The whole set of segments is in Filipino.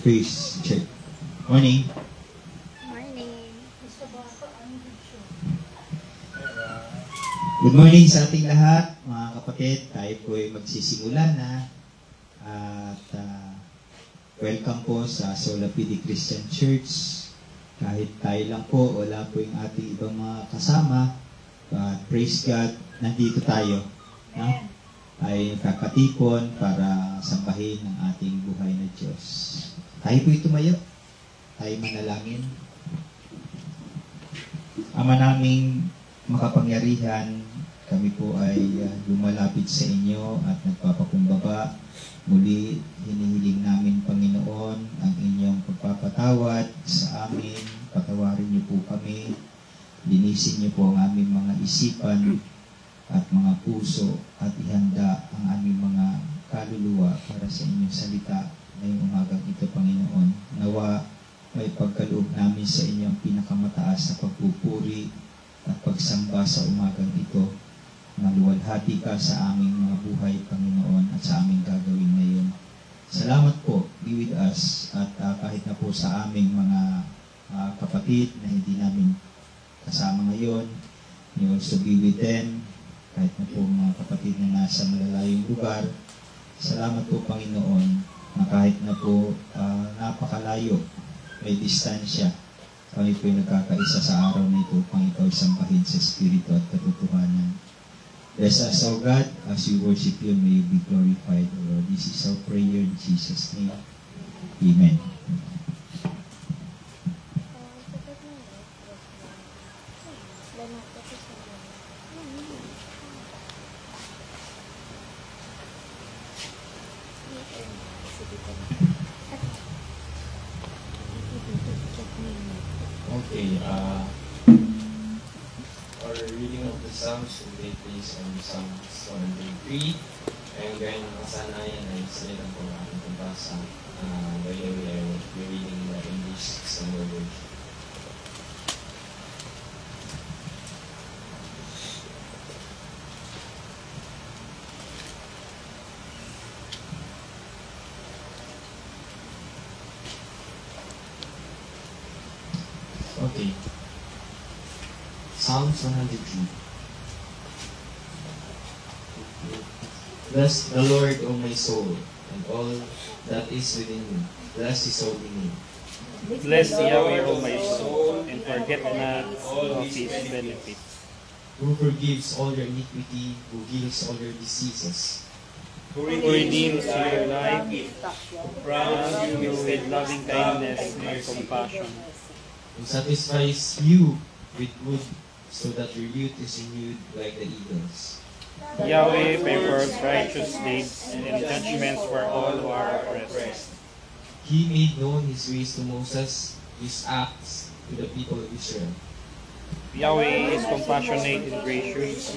Praise check. Morning. Morning. Good morning sa ating lahat, mga kapatid. Tayo po ay magsisimula na. At welcome po sa Sola Pidi Christian Church. Kahit tayo lang po, wala po yung ating ibang mga kasama. But praise God, nandito tayo. No? Ay kakatipon para sambahin ang ating buhay na Diyos. Tayo po'y tumayo. Tayo manalangin. Ama naming makapangyarihan, kami po ay lumalapit sa inyo at nagpapakumbaba. Muli, hinihiling namin, Panginoon, ang inyong pagpapatawad sa amin. Patawarin niyo po kami. Linisin niyo po ang aming mga isipan at mga puso at ihanda ang aming mga kaluluwa para sa inyong salita ngayong umagang ito, Panginoon. Nawa may pagkaloob namin sa inyo ang pinakamataas na pagpupuri at pagsamba sa umagang ito. Maluwalhati ka sa aming mga buhay, Panginoon, at sa aming gagawin ngayon. Salamat po, be with us, at kahit na po sa aming mga kapatid na hindi namin kasama ngayon, you also be with them. Kahit na po mga kapatid na nasa malalayong lugar, salamat po, Panginoon, na kahit na po napakalayo, may distansya, kami po yung nagkakaisa sa araw na ito, pang ikaw sambahin sa Espiritu at katotohanan. Bless us, O God, as we worship you, may you be glorified, O Lord. This is our prayer in Jesus' name. Amen. Okay, our reading of the Psalms will take place on Psalms 103. And gaya ng kasanayan ay salitang po ang ating pagbasa. By the way, I will be reading the English Standard Version. Okay. Psalms 103. Bless the Lord, O my soul, and all that is within me. Bless His holy name. Bless Yahweh, O my soul, and forget not all of His benefits. Who forgives all your iniquity, who heals all your diseases. Who redeems your life, who crowns you with loving kindness and compassion. Who satisfies you with good, so that your youth is renewed like the eagles. Yahweh performs righteous deeds and judgments for all who are oppressed. He made known His ways to Moses, His acts to the people of Israel. Yahweh is compassionate and gracious,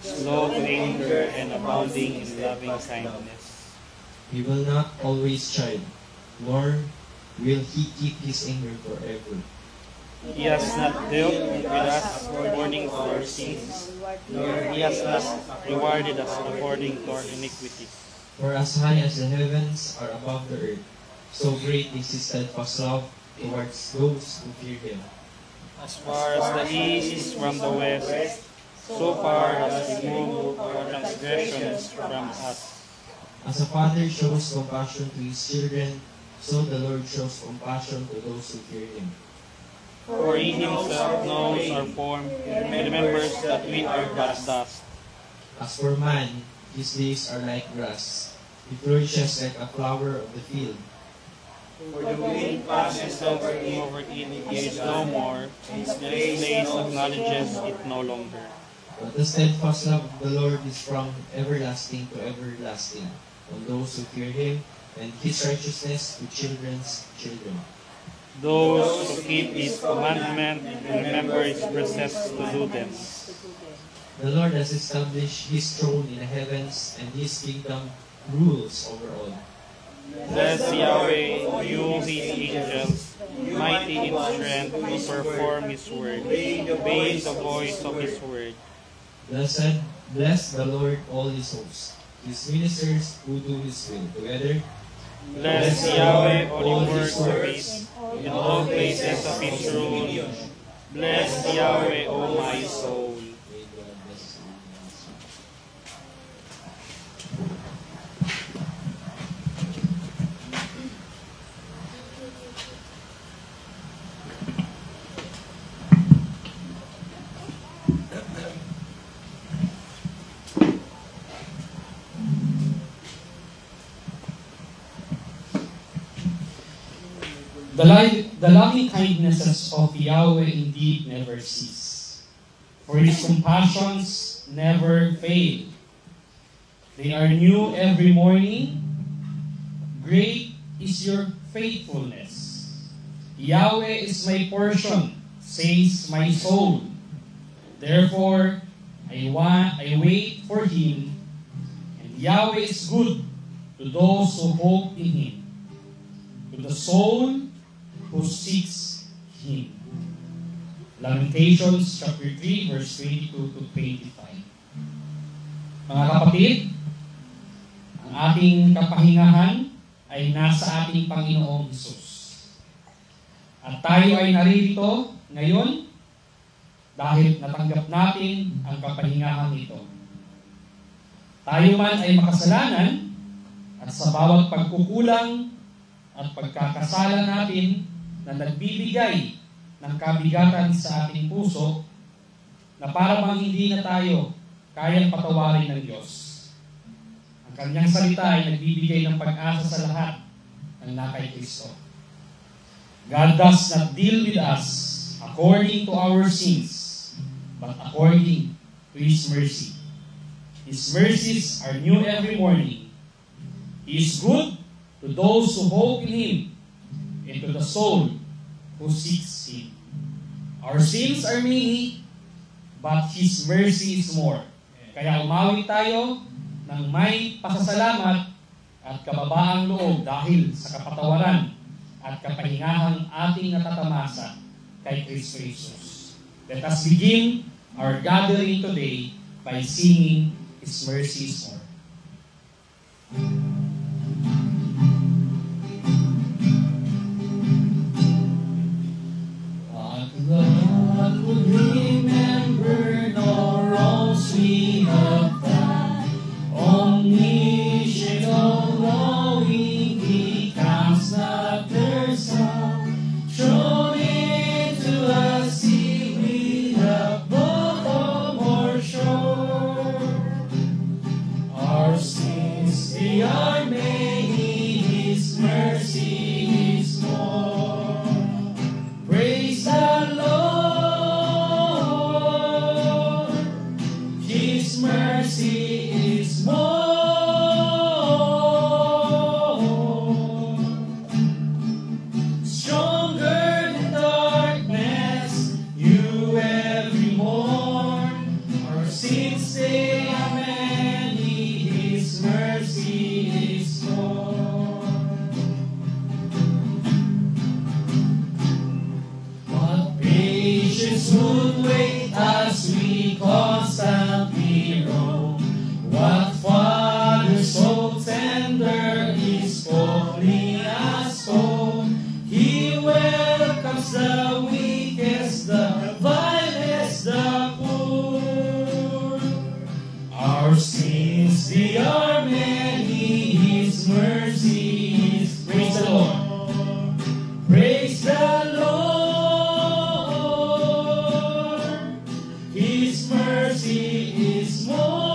slow to anger and abounding in loving kindness. He will not always chide, nor will He keep His anger forever. He has not dealt with us according to our sins, nor He has not rewarded us according to our iniquities. For as high as the heavens are above the earth, so great is His steadfast love towards those who fear Him. As far as the east is from the west, so far has He removed our transgressions from us. As a father shows compassion to his children, so the Lord shows compassion to those who fear Him. For He Himself knows our form, and remembers that we are but dust. As for man, his days are like grass. He flourishes like a flower of the field. For the wind passes over it, he is no more, and His place acknowledges it no longer. But the steadfast love of the Lord is from everlasting to everlasting, on those who fear Him, and His righteousness to children's children. Those who keep His commandment and remember His precepts to do them. The Lord has established His throne in the heavens, and His kingdom rules over all. Bless Yahweh, you His angels, mighty in strength, to perform His word, obeying the voice of His word. Bless the Lord, all His hosts, His ministers who do His will. Together, Bless Yahweh, all your works of peace, in all places of his rule. Bless Yahweh, O my soul. May God bless you. The loving kindnesses of Yahweh indeed never cease, for his compassions never fail. They are new every morning. Great is your faithfulness. Yahweh is my portion, says my soul. Therefore, I wait for him, and Yahweh is good to those who hope in him, to the soul who seeks him. Lamentations chapter 3, verse 22 to 25. Mga kapatid, ang ating kapahingahan ay nasa ating Panginoong Hesus. At tayo ay naririto ngayon dahil natanggap natin ang kapahingahan nito. Tayo man ay makasalanan at sa bawat pagkukulang at pagkakasala natin na nagbibigay ng kabigatan sa ating puso na para bang hindi na tayo kayang patawarin ng Diyos. Ang kanyang salita ay nagbibigay ng pag-asa sa lahat ng nakay Kristo. God does not deal with us according to our sins, but according to His mercy. His mercies are new every morning. He is good to those who hope in Him, and to the soul who seeks Him. Our sins are many, but His mercy is more. Kaya umawi tayo ng may pasasalamat at kababaang loob dahil sa kapatawaran at kapahingahang ating natatamasa kay Kristo Jesus. Let us begin our gathering today by singing His mercy is more. God would remember no wrongs we have done. Omniscient, all-knowing, He counts not their sum. Thrown into a sea without bottom or shore. Our sins, they are many, His mercy is more. Praise the Lord, His mercy is more. Stronger than darkness, you every morn. Our sins they are many, His mercy is more. What patience would wait as we constantly roam? What Father so tender is calling us home? He welcomes the weakest, the vilest, the poor. Our sins, they are many, His mercy is praise the Lord. Praise the Lord, His mercy is more.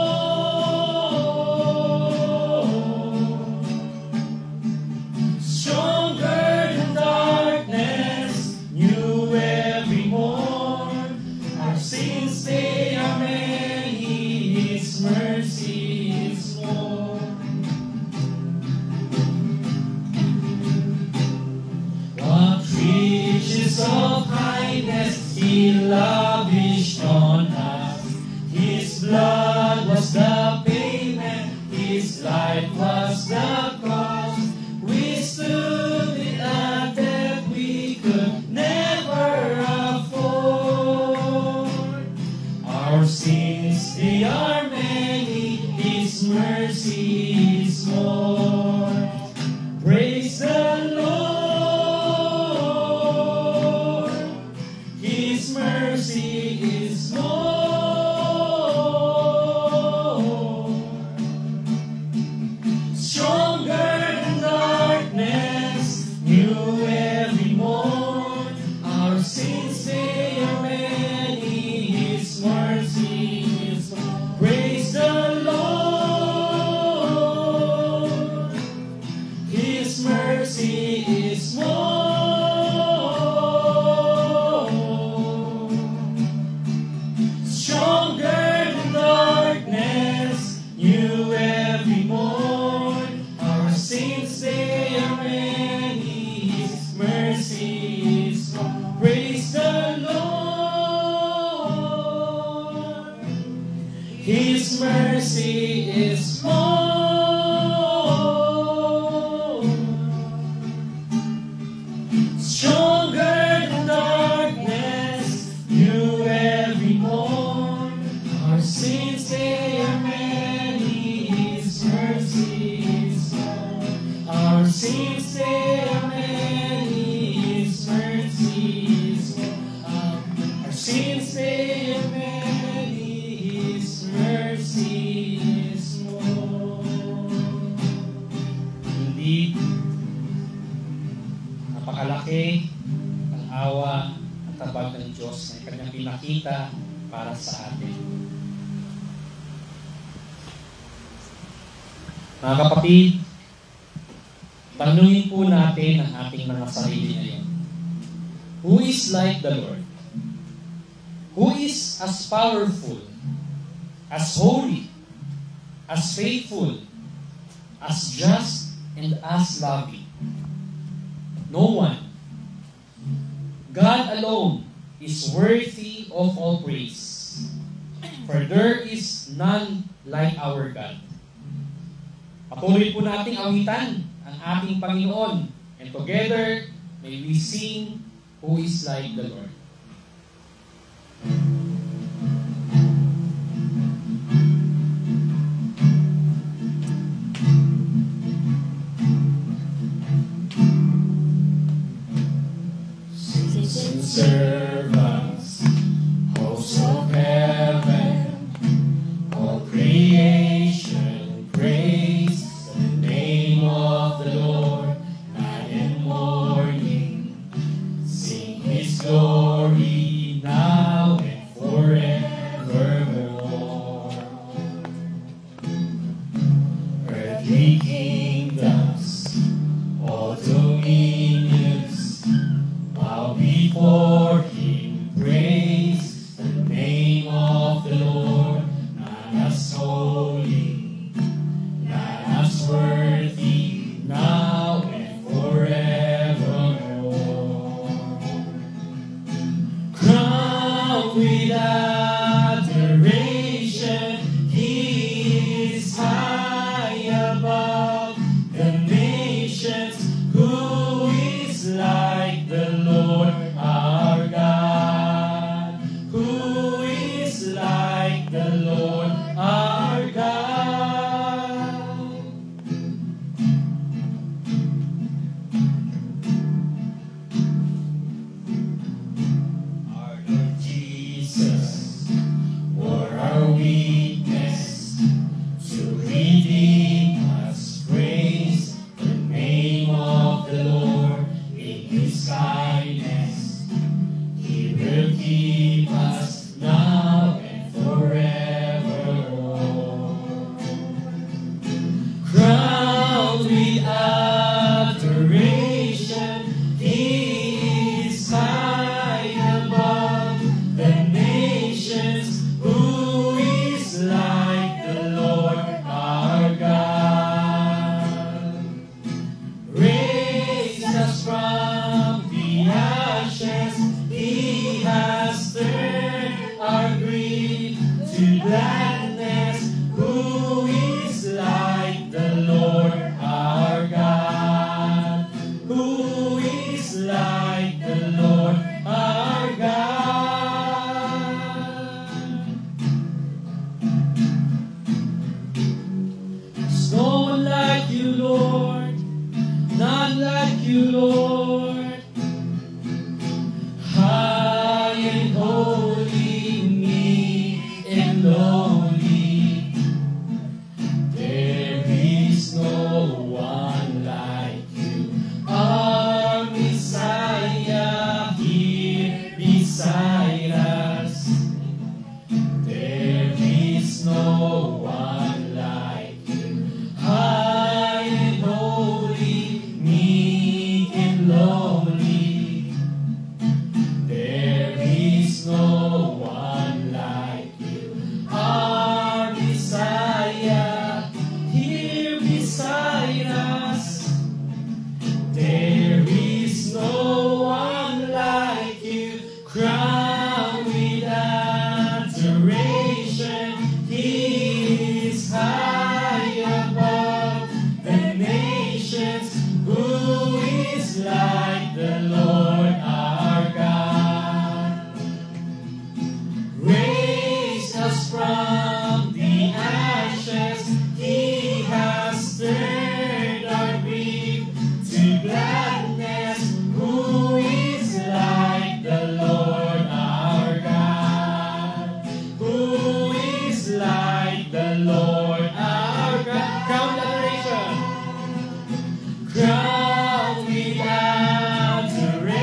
Stronger than darkness, new every morn. Our sins they are many, His mercy is more. What riches of kindness He lavished on us. His blood was the payment, His life was the cost. We stood in a debt we could never afford. Our sins, they are many, His mercy is more. Praise sins they are many, His mercy is more. Praise the Lord. His mercy is more. Stronger than darkness, new every morn. Our sins they are many, His mercy is more. Praise the Lord. His mercy is more. Stronger than darkness, new every morn. Our sins they are many, His mercy is more. Our sins they are many, His mercy is more. Our sins they are many, His mercy is more. Hindi napakalaki ang awa at tabag ng Diyos na Kanyang pinakita para sa atin. Mga kapatid, tanungin po natin ang ating mga sarili ngayon. Who is like the Lord? Who is as powerful, as holy, as faithful, as just, and as loving? No one. God alone is worthy of all praise. For there is none like our God. Patuloy po nating awitan ang ating Panginoon. And together, may we sing, Who is like the Lord? Servants, hosts of heaven, all creation, praise the name of the Lord. Night and morning, sing His glory now and forevermore. Earthly kingdoms, all dominions, bow before Him, praise the name of the Lord. None as holy, none as worthy, now and forevermore. Crowned with adoration, He is high above the nations. Who is like the Lord our God? Who is like the Lord our God? Our Lord Jesus bore our weakness to redeem us. Praise the name of the Lord. In His kindness, He will keep us now and forevermore. Crowned with adoration, He is high above the nations. Who is like the Lord our God? Raised us from the ashes, He has turned our grief to gladness. Who is like the Lord our God? Who is like the Lord our God? There's no one like you, Lord. None like you, Lord. High and holy, meek and lowly. There is no one like you. Our Messiah here is like the Lord our God? Raised us from the ashes, He has turned our grief to gladness. Who is like the Lord our God? Who is like the Lord our God? Crown adoration. Crown with adoration.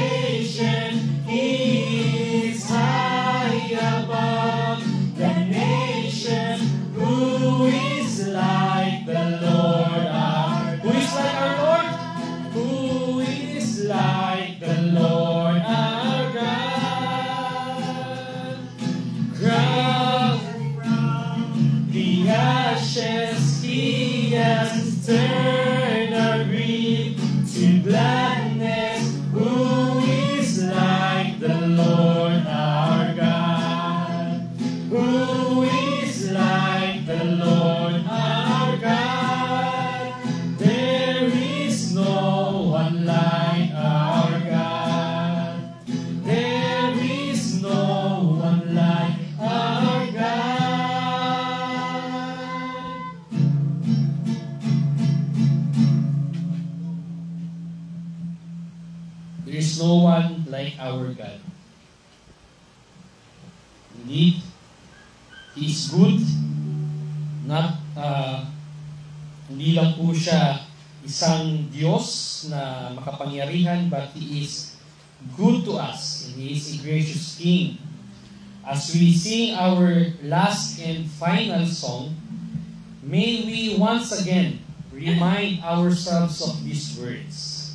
He is high above the nation. Who is like the Lord our? Who is like our Lord? Who is like the Lord our God? Crown the ashes, He has turned our grief to gladness. Who is like the Lord our God? Who is like the Lord our God? There is no one like our God. There is no one like our God. There is no one like our God. Indeed, He is good. Hindi lang po siya isang Diyos na makapangyarihan, but He is good to us, and He is a gracious King. As we sing our last and final song, may we once again remind ourselves of these words.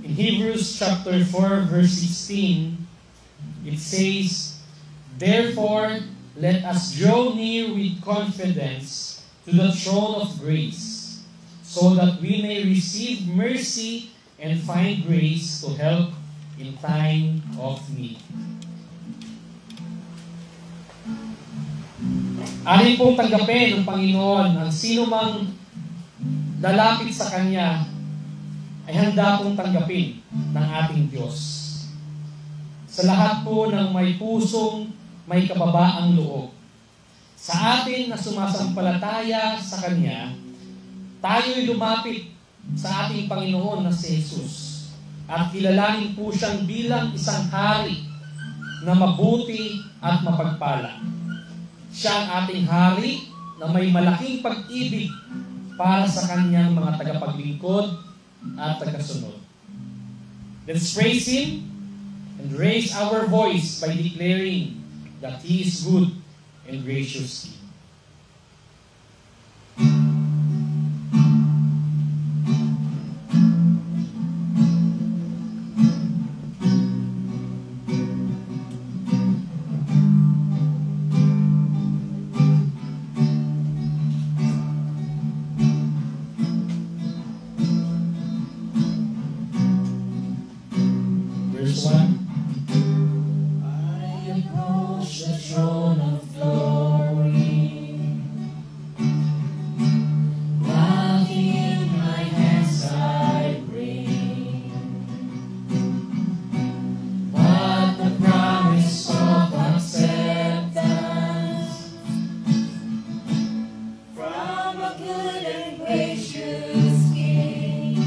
In Hebrews chapter 4, verse 16, it says, "Therefore, let us draw near with confidence to the throne of grace, so that we may receive mercy and find grace to help in time of need." Atin pong tanggapin ng Panginoon ang sino mang lalapit sa Kanya ay handa pong tanggapin ng ating Diyos. Sa lahat po ng may pusong may kababaang loob. Sa atin na sumasampalataya sa Kanya, tayo'y lumapit sa ating Panginoon na si Jesus at kilalanin po siyang bilang isang hari na mabuti at mapagpala. Siya ang ating hari na may malaking pag-ibig para sa Kanyang mga tagapaglingkod at tagasunod. Let's praise Him and raise our voice by declaring that He is good and gracious King. Verse 1. I approach the throne of glory, nothing in my hands I bring, but the promise of acceptance from a good and gracious King.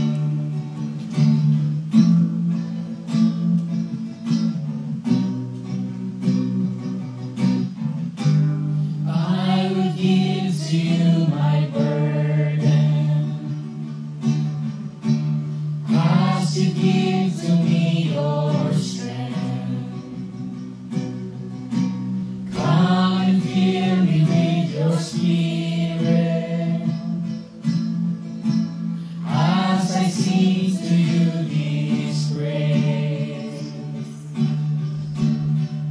I will give to you my burden, as you give to me your strength. Come and fill me with your spirit, as I sing to you this praise.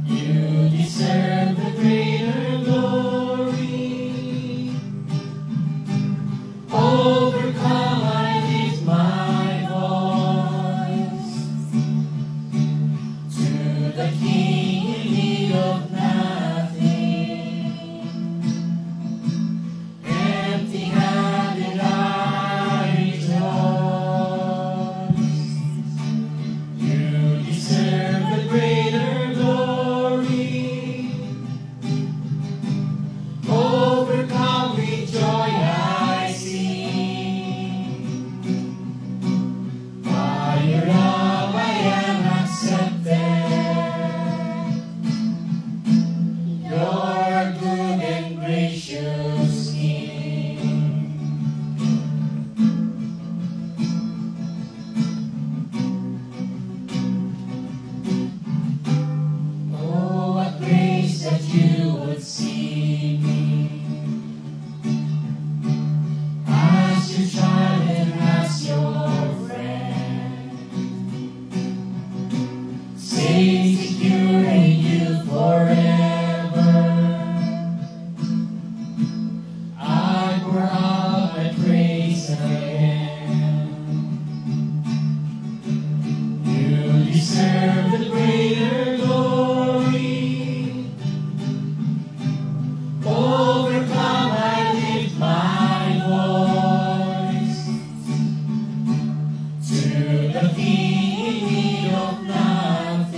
You deserve the greater glory. Overcome, I lift my voice. the king in need of nothing.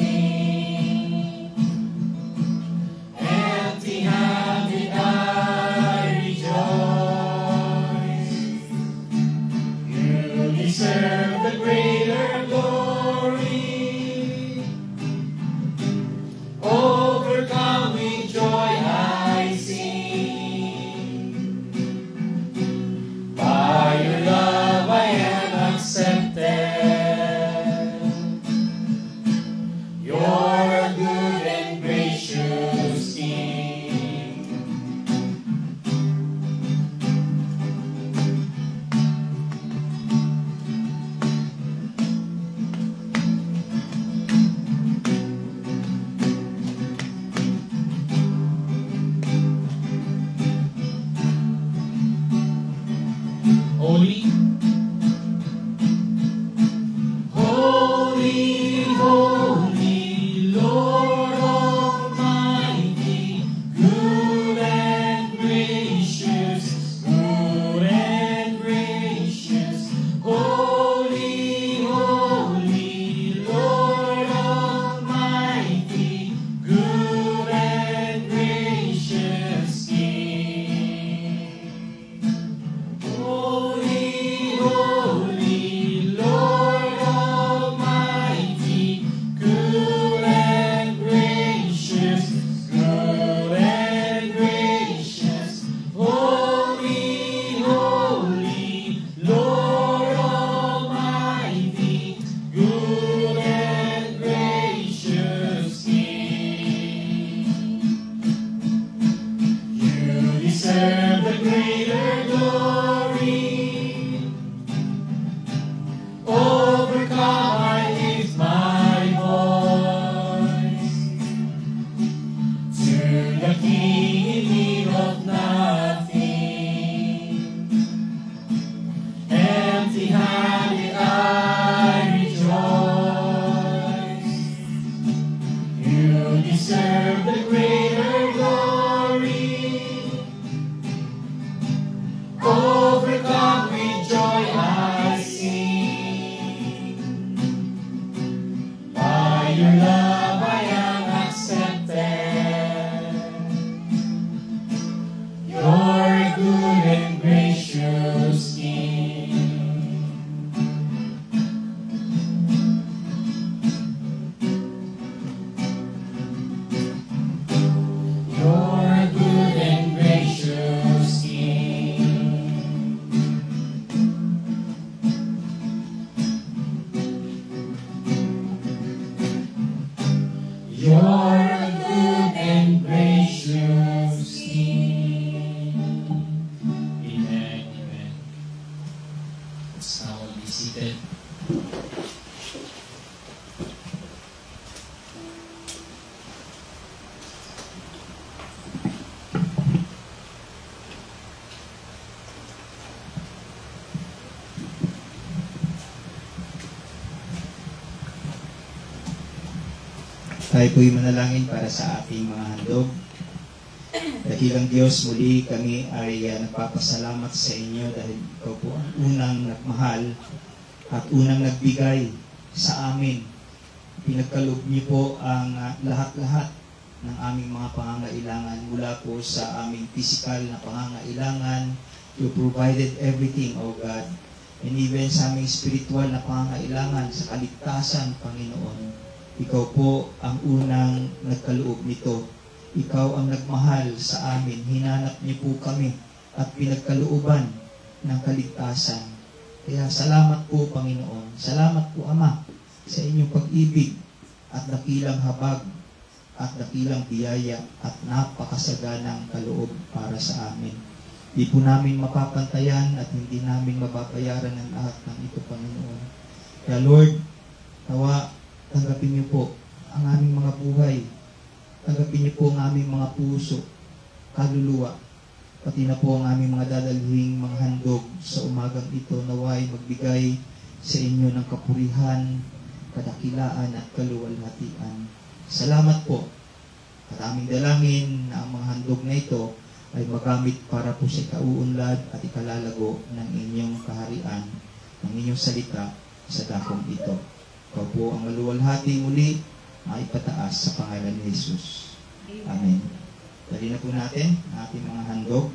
Empty-handed I rejoice. You deserve the greater glory. Overcome with joy I sing. By your love I am accepted. You're a good and gracious King. Holy, holy, holy, Lord Almighty, good and gracious, good and gracious. Holy, holy, Lord Almighty, good and gracious King. Holy, holy, Lord Almighty, good and gracious, good and gracious. Holy, holy, Lord Almighty, good and gracious King. You deserve the greater glory. Overcome I lift my voice to the King in need of nothing. Empty-handed I rejoice. You deserve the greater glory. Overcome with joy I sing. By your love I am accepted. You're a good and gracious King. You're a good and gracious King. You're a good and gracious King. Amen, amen. Let's now all be seated. Tayo po'y manalangin para sa ating mga handog. Dakilang Diyos, muli kami ay nagpapasalamat sa inyo dahil ikaw po ang unang nagmahal at unang nagbigay sa amin. Pinagkaloob niyo po ang lahat-lahat ng aming mga pangangailangan mula po sa aming physical na pangangailangan. You provided everything, O God. And even sa aming spiritual na pangangailangan sa kaligtasan, Panginoon. Ikaw po ang unang nagkaloob nito. Ikaw ang nagmahal sa amin. Hinanap niyo po kami at pinagkalooban ng kaligtasan. Kaya salamat po, Panginoon. Salamat po, Ama, sa inyong pag-ibig at dakilang habag at dakilang biyaya at napakasaganang kaloob para sa amin. Di po namin mapapantayan at hindi namin mababayaran ang lahat ng ito, Panginoon. Kaya Lord, nawa, tanggapin niyo po ang aming mga buhay. Tanggapin niyo po ang aming mga puso, kaluluwa, pati na po ang aming mga dadalhing mga handog sa umagang ito naway magbigay sa inyo ng kapurihan, kadakilaan at kaluwalhatian. Salamat po. At aming dalangin na ang mga handog na ito ay magamit para po sa ikauunlad at ikalalago ng inyong kaharian, ng inyong salita, sa dakong ito. Ikaw po ang maluwalhati muli ay pataas sa pangalan ni Jesus. Amen. Dali na po natin ang ating mga handog.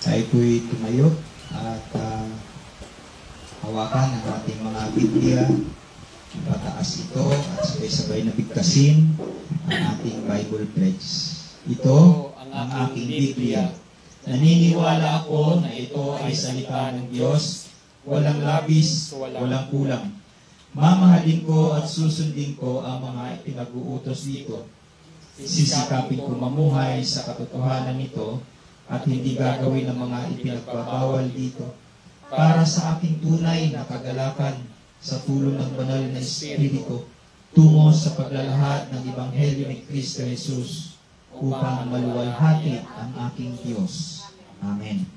Tayo po'y tumayo at hawakan ang ating mga Biblia, pataas ito at sabay-sabay na bigkasin ang ating Bible pledge. Ito ang aking Biblia. Naniniwala ako na ito ay salita ng Diyos, walang labis, walang kulang. Mamahalin ko at susundin ko ang mga ipinag-uutos dito. Sisikapin ko mamuhay sa katotohanan nito at hindi gagawin ang mga ipinagbabawal dito para sa aking tunay na kagalakan sa tulong ng banal na Espiritu tungo sa paglalahad ng Ebanghelyo ni Kristo Jesus upang maluwalhati ang aking Diyos. Amen.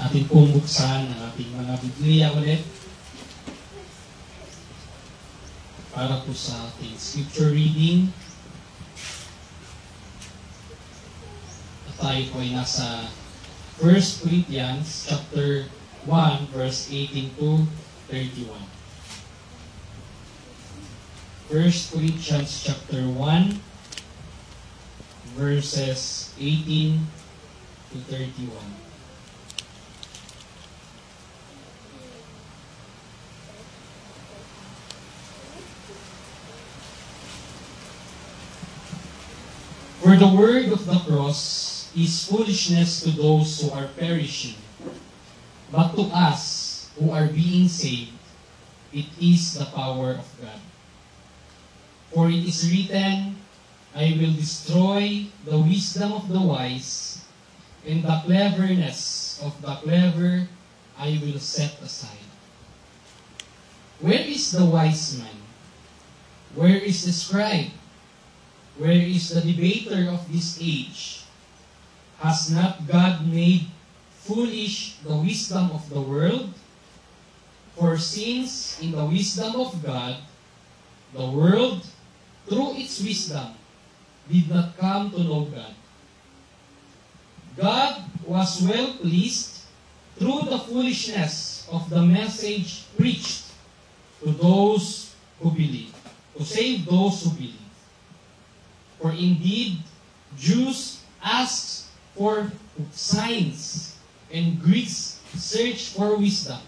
Ating pong buksan ang ating mga Biblia ulit para po sa ating scripture reading. At tayo po ay nasa 1 Corinthians chapter 1 verse 18 to 31. 1 Corinthians chapter 1 verses 18 to 31. For the word of the cross is foolishness to those who are perishing, but to us who are being saved, it is the power of God. For it is written, I will destroy the wisdom of the wise, and the cleverness of the clever I will set aside. Where is the wise man? Where is the scribe? Where is the debater of this age? Has not God made foolish the wisdom of the world? For since in the wisdom of God, the world, through its wisdom, did not come to know God. God was well pleased through the foolishness of the message preached to those who believe, to save those who believe. For indeed, Jews ask for signs, and Greeks search for wisdom.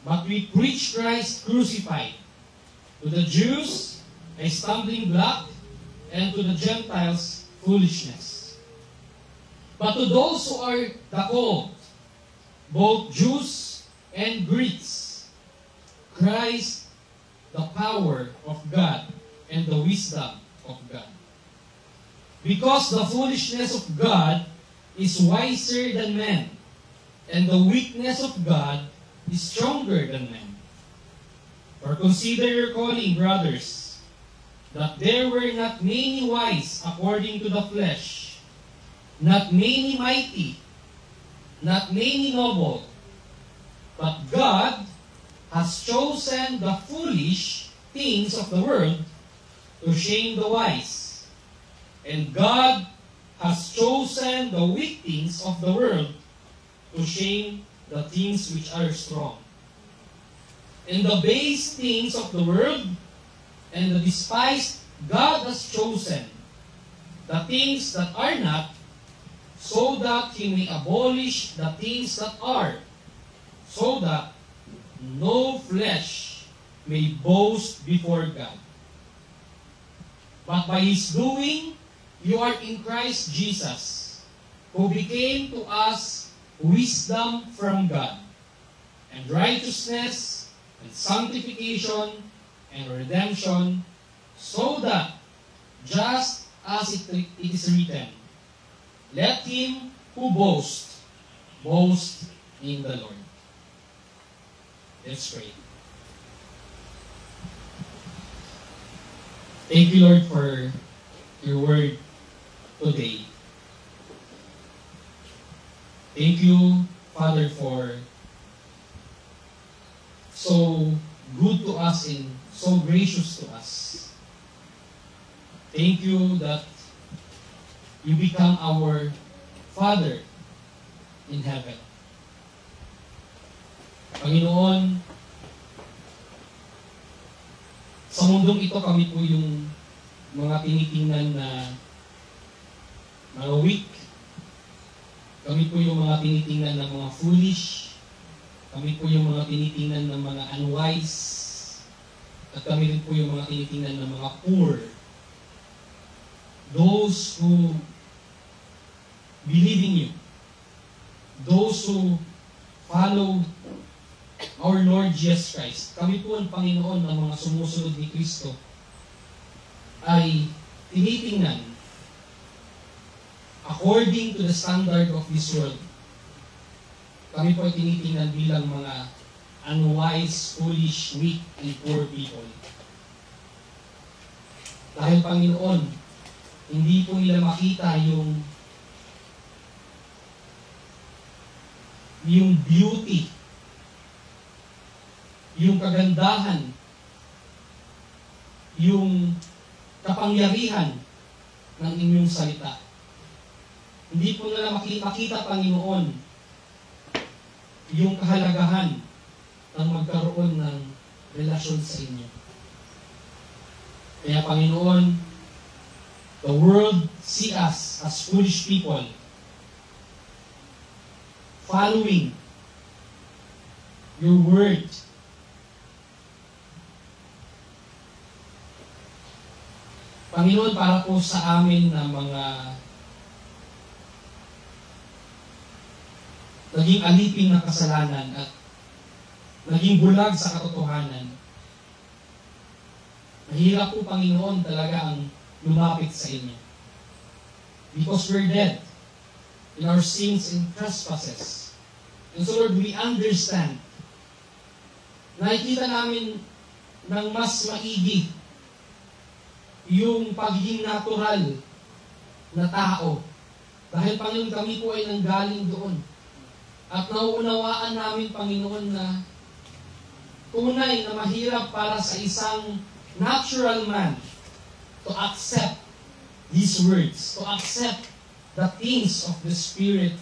But we preach Christ crucified. To the Jews, a stumbling block, and to the Gentiles, foolishness. But to those who are the called, both Jews and Greeks, Christ, the power of God and the wisdom of God. Because the foolishness of God is wiser than men, and the weakness of God is stronger than men. For consider your calling, brothers, that there were not many wise according to the flesh, not many mighty, not many noble, but God has chosen the foolish things of the world to shame the wise. And God has chosen the weak things of the world to shame the things which are strong. And the base things of the world and the despised God has chosen, the things that are not, so that He may abolish the things that are, so that no flesh may boast before God. But by His doing, you are in Christ Jesus, who became to us wisdom from God, and righteousness, and sanctification, and redemption, so that, just as it is written, let him who boast, boast in the Lord. Let's pray. Thank you, Lord, for your word today. Thank you, Father, for so good to us and so gracious to us. Thank you that you become our Father in heaven. Panginoon, sa mundong ito kami po yung mga tinitingnan na mga weak. Kami po yung mga tinitingnan ng mga foolish. Kami po yung mga tinitingnan ng mga unwise. At kami rin po yung mga tinitingnan ng mga poor. Those who believe in you. Those who follow our Lord Jesus Christ. Kami po ang Panginoon ng mga sumusunod ni Kristo ay tinitingnan according to the standard of this world. Kami po ay tinitingnan bilang mga unwise, foolish, weak, and poor people. Dahil Panginoon, hindi po nila makita yung beauty, yung kagandahan, yung kapangyarihan ng inyong salita. Hindi po nila makita, Panginoon, yung kahalagahan ng magkaroon ng relasyon sa inyo. Kaya, Panginoon, the world see us as foolish people following your word. Panginoon, para po sa amin na mga naging alipin ng kasalanan at naging bulag sa katotohanan, mahirap po, Panginoon, talaga ang lumapit sa inyo. Because we're dead in our sins and trespasses. And so, Lord, we understand. Nakikita namin ng mas maigi yung pagiging natural na tao. Dahil, Panginoon, kami po ay nanggaling doon. At nauunawaan namin, Panginoon, na tunay na mahirap para sa isang natural man to accept these words, to accept the things of the Spirit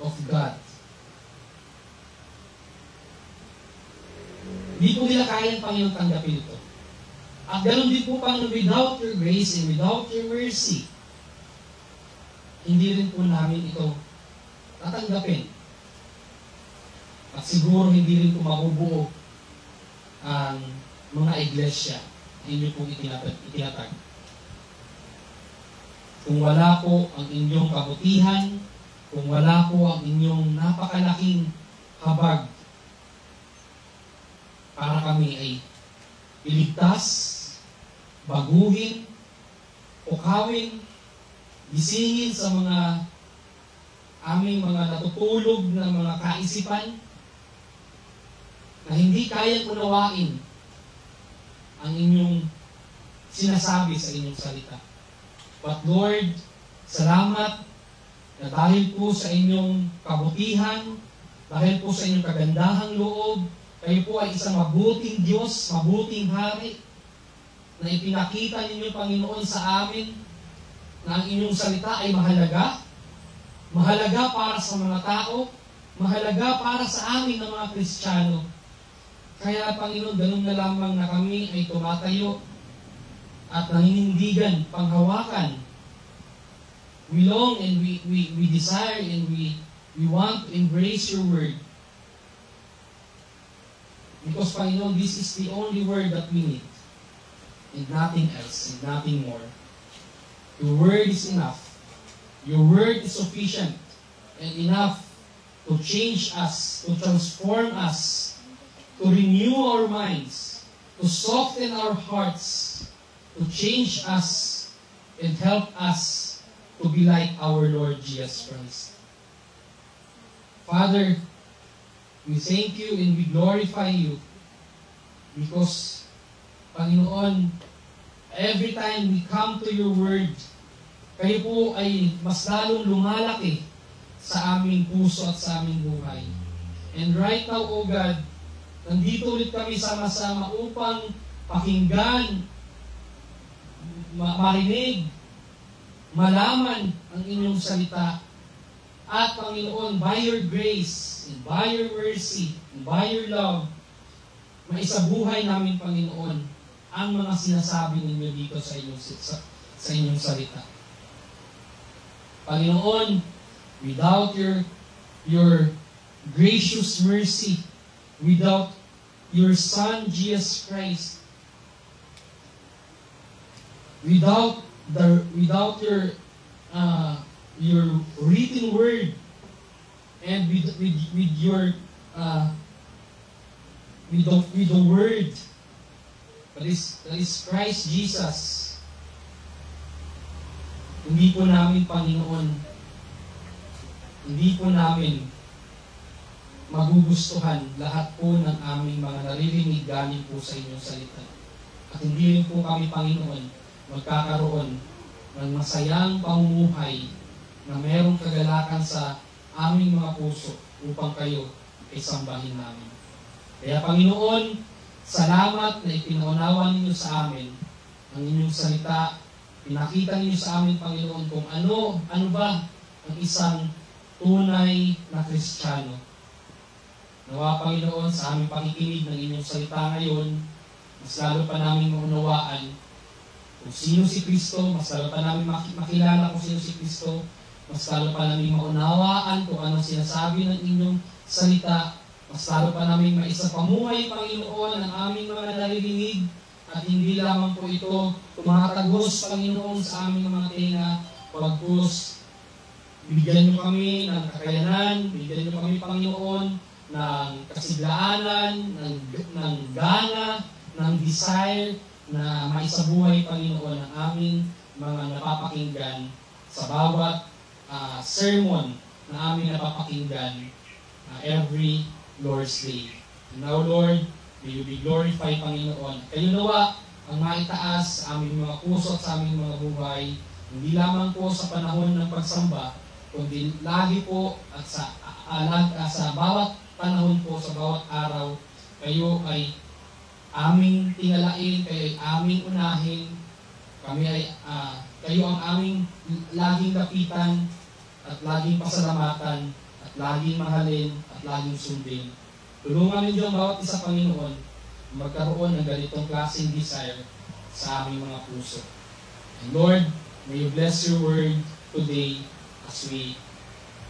of God. Hindi po nila kayang, Panginoon, tanggapin ito. At ganoon din po, Panginoon, without your grace and without your mercy, hindi rin po namin ito tatanggapin. At siguro hindi rin po mabubuo ang mga iglesia na inyo pong itinatag. Kung wala po ang inyong kabutihan, kung wala po ang inyong napakalaking habag para kami ay iligtas, baguhin, ukawin, gisingin sa mga aming mga natutulog na mga kaisipan na hindi kayang unawain ang inyong sinasabi sa inyong salita. But Lord, salamat na dahil po sa inyong kabutihan, dahil po sa inyong kagandahang loob, kayo po ay isang mabuting Diyos, mabuting Hari, na ipinakita ninyo, Panginoon, sa amin na ang inyong salita ay mahalaga. Mahalaga para sa mga tao, mahalaga para sa amin ng mga Kristiyano. Kaya, Panginoon, ganun na lamang na kami ay tumatayo at nanginindigan, panghawakan. We long and we desire and we want to embrace your word. Because, Panginoon, this is the only word that we need. And nothing else, and nothing more. Your word is enough. Your word is sufficient and enough to change us, to transform us, to renew our minds, to soften our hearts, to change us, and help us to to be like our Lord Jesus Christ. Father, we thank you and we glorify you because, Panginoon, every time we come to your word, kayo po ay mas lalong lumalaki sa aming puso at sa aming buhay. And right now, O God, nandito ulit kami sama-sama upang pakinggan, marinig, malaman ang inyong salita. At Panginoon, by your grace, and by your mercy, and by your love, maisabuhay namin, Panginoon, ang mga sinasabi ninyo dito sa inyong salita. Panginoon, without your gracious mercy, without your Son, Jesus Christ, without your written word, and with the word that is Christ Jesus, hindi po namin, Panginoon, hindi po namin magugustuhan lahat po ng aming mga naririnig galing po sa inyong salita. At hindi rin po kami, Panginoon, magkakaroon ng masayang pamumuhay na mayroong kagalakan sa aming mga puso upang kayo ay sambahin namin. Kaya, Panginoon, salamat na ipinaunawa ninyo sa amin ang inyong salita. Pinakita ninyo sa amin, Panginoon, kung ano ba ang isang tunay na Kristiyano. Nawa, Panginoon, sa aming pakikinig ng inyong salita ngayon, mas lalo pa namin maunawaan kung sino si Kristo, mas lalo pa namin makilala kung sino si Kristo, mas lalo pa namin maunawaan kung anong sinasabi ng inyong salita, mas lalo pa namin maisapamuhay, Panginoon, ang aming mga naririnig, at hindi lamang po ito tumatagos, Panginoon, sa aming mga tenga, pagkus, bigyan niyo kami ng kakayanan, bigyan niyo kami, Panginoon, ng kasiglaanan, ng gana, ng desire, na maisabuhay, Panginoon, ang aming mga napapakinggan sa bawat sermon na aming napapakinggan every Lord's Day. And now, Lord, may you be glorified, Panginoon. Kayo nawa ang maitaas sa aming mga puso at sa aming mga buhay, hindi lamang po sa panahon ng pagsamba, kundi lagi po at sa bawat panahon po, sa bawat araw, kayo ay aming tingalain, kayo ay aming unahin, kayo ang aming laging lapitan at laging pasalamatan at laging mahalin at laging sundin. Tulungan ninyo ang bawat isa, Panginoon, magkaroon ng ganitong klaseng desire sa aming mga puso. And Lord, may you bless your word today as we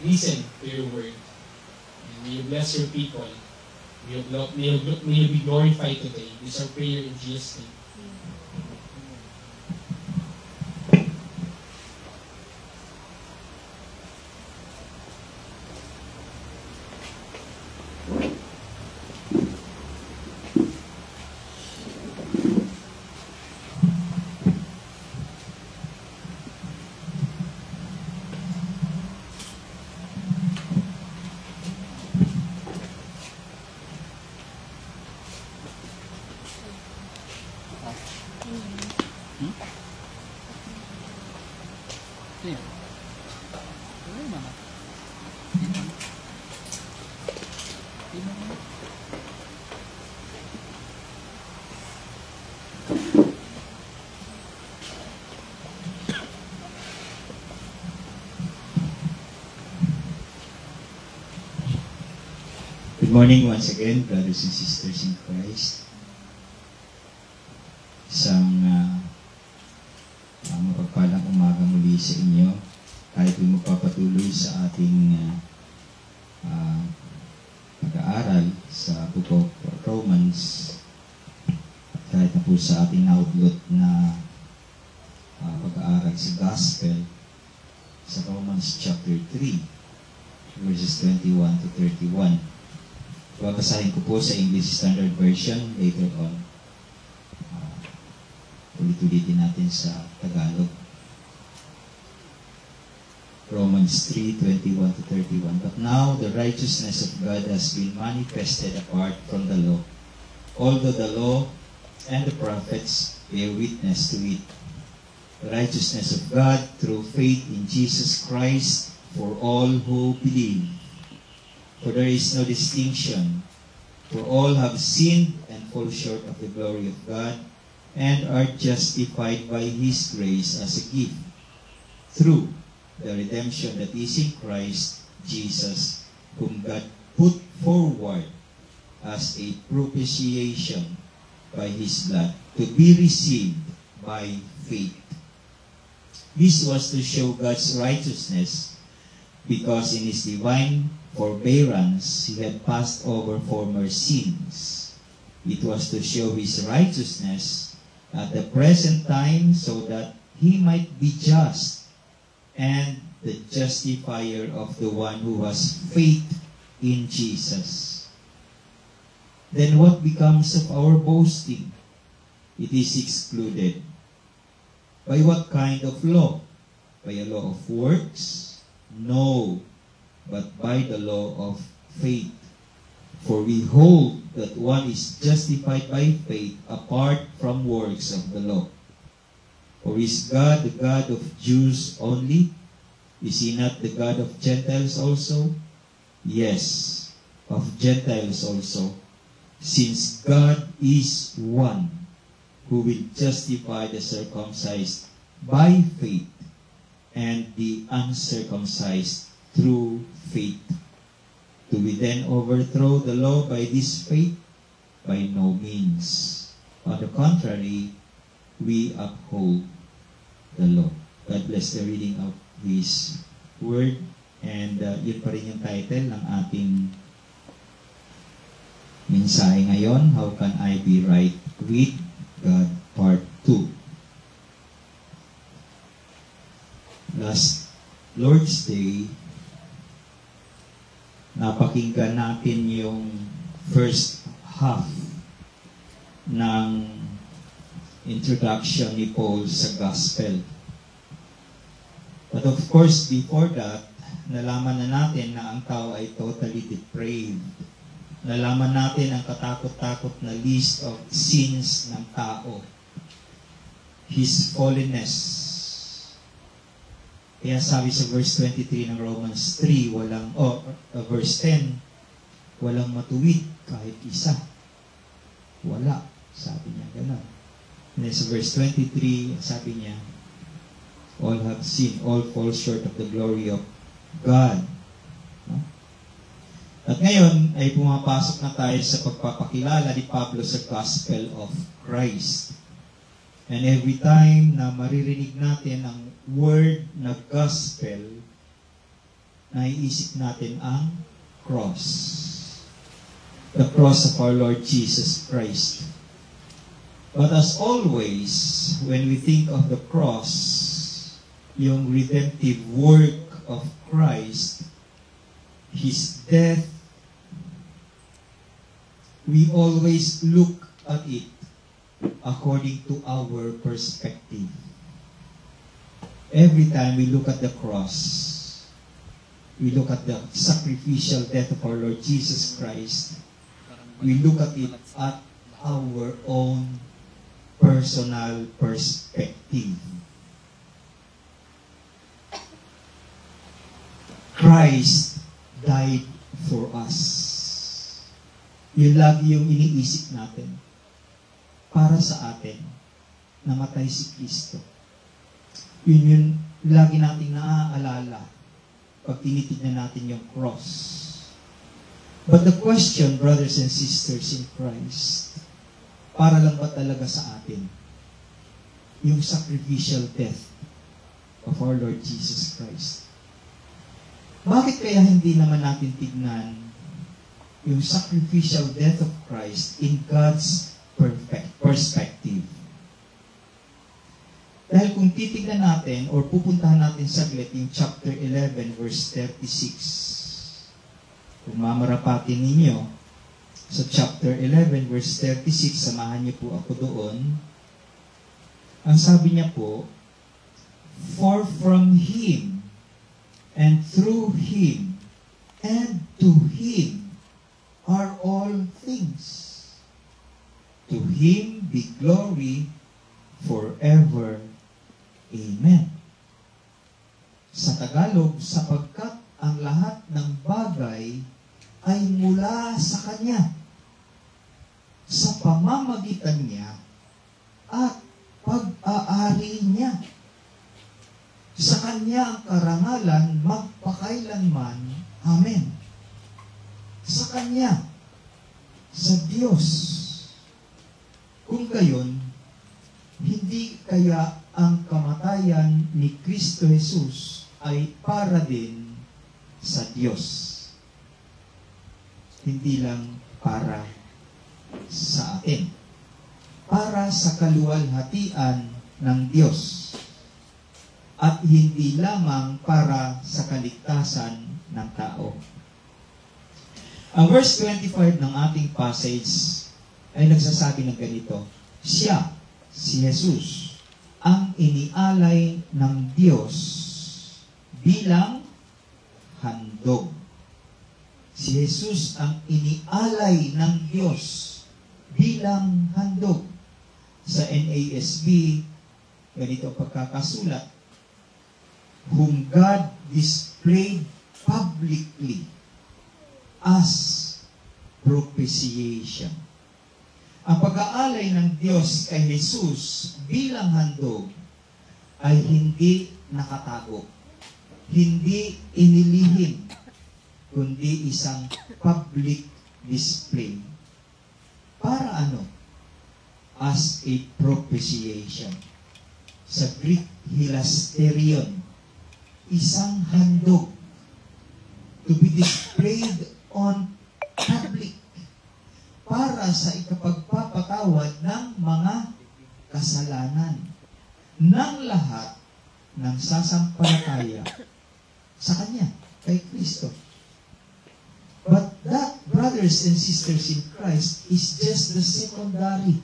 listen to your word. And may you bless your people. May you be glorified today. This is our prayer in Jesus' name. Good morning once again, brothers and sisters in Christ. Isang mapagpalang umaga muli sa inyo. Tayo po'y magpapatuloy sa ating pag-aaral sa Book of Romans. Kahit na po sa ating outlook na pag-aaral sa Gospel sa Romans chapter 3, verses 21 to 31. Babasahin ko po sa English Standard Version later on. Ulit-ulitin natin sa Tagalog. Romans 3:21 to 31. But now the righteousness of God has been manifested apart from the law, although the law and the prophets bear witness to it. The righteousness of God through faith in Jesus Christ for all who believe. For there is no distinction, for all have sinned and fall short of the glory of God, and are justified by His grace as a gift, through the redemption that is in Christ Jesus, whom God put forward as a propitiation by His blood, to be received by faith. This was to show God's righteousness, because in His divine forbearance He had passed over former sins. It was to show His righteousness at the present time, so that He might be just and the justifier of the one who has faith in Jesus. Then what becomes of our boasting? It is excluded. By what kind of law? By a law of works? No, but by the law of faith. For we hold that one is justified by faith apart from works of the law. Or is God the God of Jews only? Is He not the God of Gentiles also? Yes, of Gentiles also, since God is one, who will justify the circumcised by faith and the uncircumcised through faith. Do we then overthrow the law by this faith? By no means. On the contrary, we uphold the law. God bless the reading of His Word. And yun pa rin yung title ng ating mensahe ngayon, How Can I Be Right with God, Part 2. Last Lord's Day, napakinggan natin yung first half ng introduction ni Paul sa Gospel. But of course, before that, nalaman na natin na ang tao ay totally depraved. Nalaman natin ang katakot-takot na list of sins ng tao. His fallenness. Kaya sabi sa verse 23 ng Romans 3, verse 10, walang matuwid kahit isa. Wala. Sabi niya, gano'n. And then sa verse 23, sabi niya, all have sinned, all fall short of the glory of God. No? At ngayon ay pumapasok na tayo sa pagpapakilala ni Pablo sa Gospel of Christ. And every time na maririnig natin ang word na gospel, naiisip natin ang cross. The cross of our Lord Jesus Christ. But as always, when we think of the cross, yung redemptive work of Christ, His death, we always look at it according to our perspective. Every time we look at the cross, we look at the sacrificial death of our Lord Jesus Christ, we look at it at our own personal perspective. Christ died for us. Yun lagi yung iniisip natin. Para sa atin, namatay si Kristo. Yun yung lagi nating naaalala pag tinitignan natin yung cross. But the question, brothers and sisters in Christ, para lang ba talaga sa atin yung sacrificial death of our Lord Jesus Christ? Bakit kaya hindi naman natin tignan yung sacrificial death of Christ in God's perfect perspective? Dahil kung titignan natin or pupuntahan natin saglit yung chapter 11 verse 36. Kung mamarapatin ninyo sa chapter 11 verse 36, samahan niyo po ako doon. Ang sabi niya po, for from Him and through him, and to him are all things. To him be glory forever. Amen. Sa Tagalog, sapagkat ang lahat ng bagay ay mula sa Kanya, sa pamamagitan niya at pag-aari niya. Sa Kanya ang karangalan magpakailanman. Amen. Sa Kanya, sa Diyos. Kung gayon, hindi kaya ang kamatayan ni Kristo Jesus ay para din sa Diyos. Hindi lang para sa atin. Para sa kaluwalhatian ng Diyos. At hindi lamang para sa kaligtasan ng tao. Ang verse 25 ng ating passage ay nagsasabi ng ganito, siya, si Jesus, ang inialay ng Diyos bilang handog. Si Jesus ang inialay ng Diyos bilang handog. Sa NASB, ganito pagkakasulat, whom God displayed publicly as propitiation. Ang pag-aalay ng Diyos kay Jesus bilang handog ay hindi nakatago, hindi inilihim, kundi isang public display. Para ano? As a propitiation. Sa Greek, hilasterion. Isang handog to be displayed on public para sa ikapagpapatawad ng mga kasalanan ng lahat ng sasampalataya sa Kanya, kay Kristo. But that, brothers and sisters in Christ, is just the secondary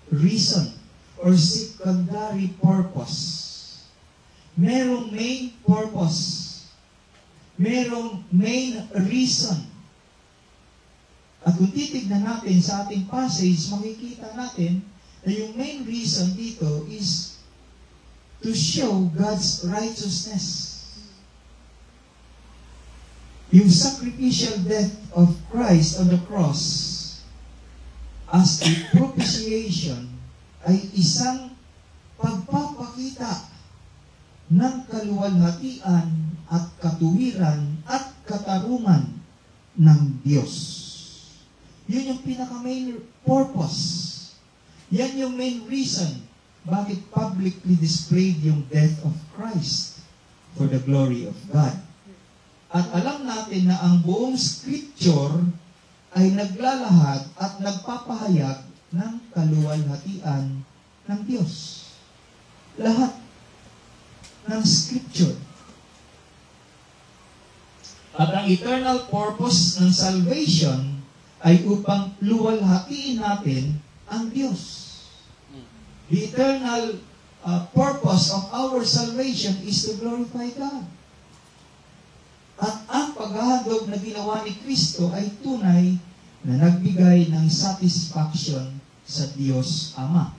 reason or secondary purpose. Merong main purpose. Merong main reason. At kung titignan natin sa ating passage, makikita natin na yung main reason dito is to show God's righteousness. Yung sacrificial death of Christ on the cross as a propitiation ay isang pagpapakita ng kaluwalhatian at katuwiran at katarungan ng Diyos. Yun yung pinaka-main purpose. Yan yung main reason bakit publicly displayed yung death of Christ for the glory of God. At alam natin na ang buong scripture ay naglalahad at nagpapahayag ng kaluwalhatian ng Diyos. Lahat ng scripture. At ang eternal purpose ng salvation ay upang luwalhatiin natin ang Diyos. The eternal purpose of our salvation is to glorify God. At ang paghahandog na ginawa ni Kristo ay tunay na nagbigay ng satisfaction sa Diyos Ama.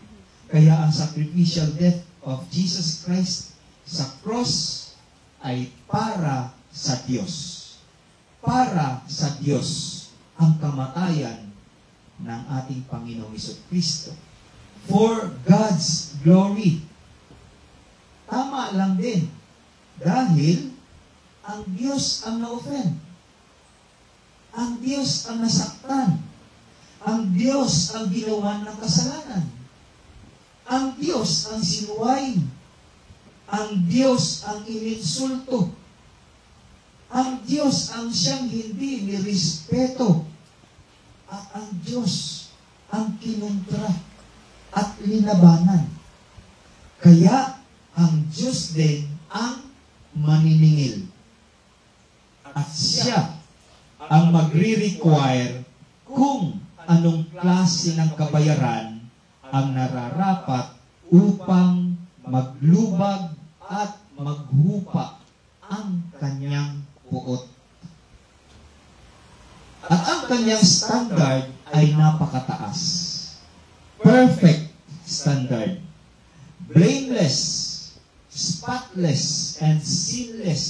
Kaya ang sacrificial death of Jesus Christ sa cross ay para sa Diyos. Para sa Diyos ang kamatayan ng ating Panginoong Jesucristo. For God's glory. Tama lang din. Dahil ang Diyos ang na-offend. Ang Diyos ang nasaktan. Ang Diyos ang ginawa ng kasalanan. Ang Diyos ang sinuwain. Ang Diyos ang ininsulto. Ang Diyos ang siyang hindi nirespeto. At ang Diyos ang kinontra at linabanan. Kaya ang Diyos din ang maniningil. At siya ang magre-require kung anong klase ng kabayaran ang nararapat upang maglubag at maghupa ang kanyang ang kanyang standard ay napakataas. Perfect standard. Blameless, spotless, and sinless.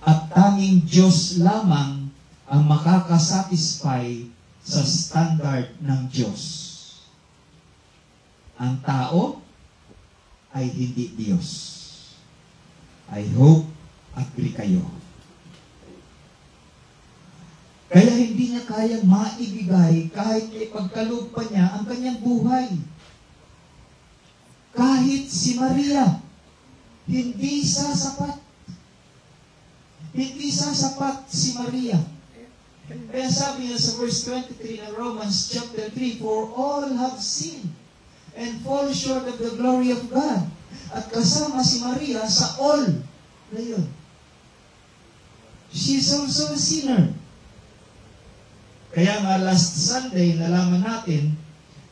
At tanging Diyos lamang ang makakasatisfy sa standard ng Diyos. Ang tao ay hindi Diyos. I hope agree kayo. Kaya hindi niya kayang maibigay kahit ipagkaloob pa niya ang kanyang buhay. Kahit si Maria, hindi sasapat. Hindi sasapat si Maria. Kaya sabi niya sa verse 23 ng Romans chapter 3, "For all have sinned and fall short of the glory of God." At kasama si Maria sa all na yun. She's also a sinner. Kaya nga last Sunday, nalaman natin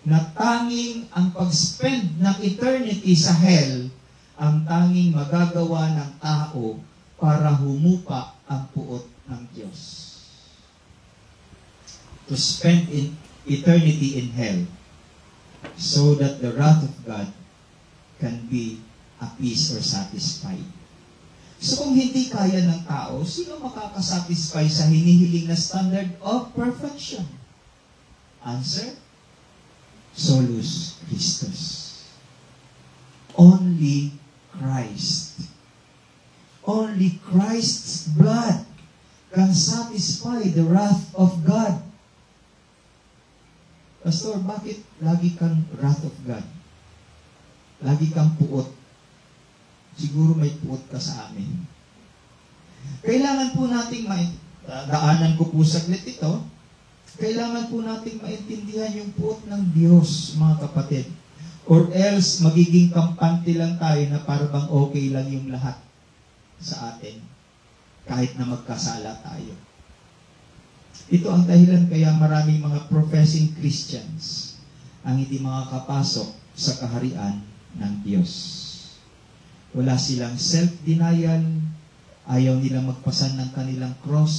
na tanging ang pag-spend ng eternity sa hell ang tanging magagawa ng tao para humupa ang puot ng Diyos. To spend in eternity in hell so that the wrath of God can be appeased or satisfied. So kung hindi kaya ng tao, sino makakasatisfy sa hinihiling na standard of perfection? Answer? Solus Christus. Only Christ. Only Christ's blood can satisfy the wrath of God. Pastor, bakit lagi kang wrath of God? Lagi kang puot. Siguro may puot ka sa amin. Kailangan po nating daanan ko po saglit ito. Kailangan po nating maintindihan yung puot ng Diyos, mga kapatid. Or else, magiging kampante lang tayo na parang okay lang yung lahat sa atin. Kahit na magkasala tayo. Ito ang dahilan kaya maraming mga professing Christians ang hindi makakapasok sa kaharian ng Diyos. Wala silang self-denial, ayaw nilang magpasan ng kanilang cross,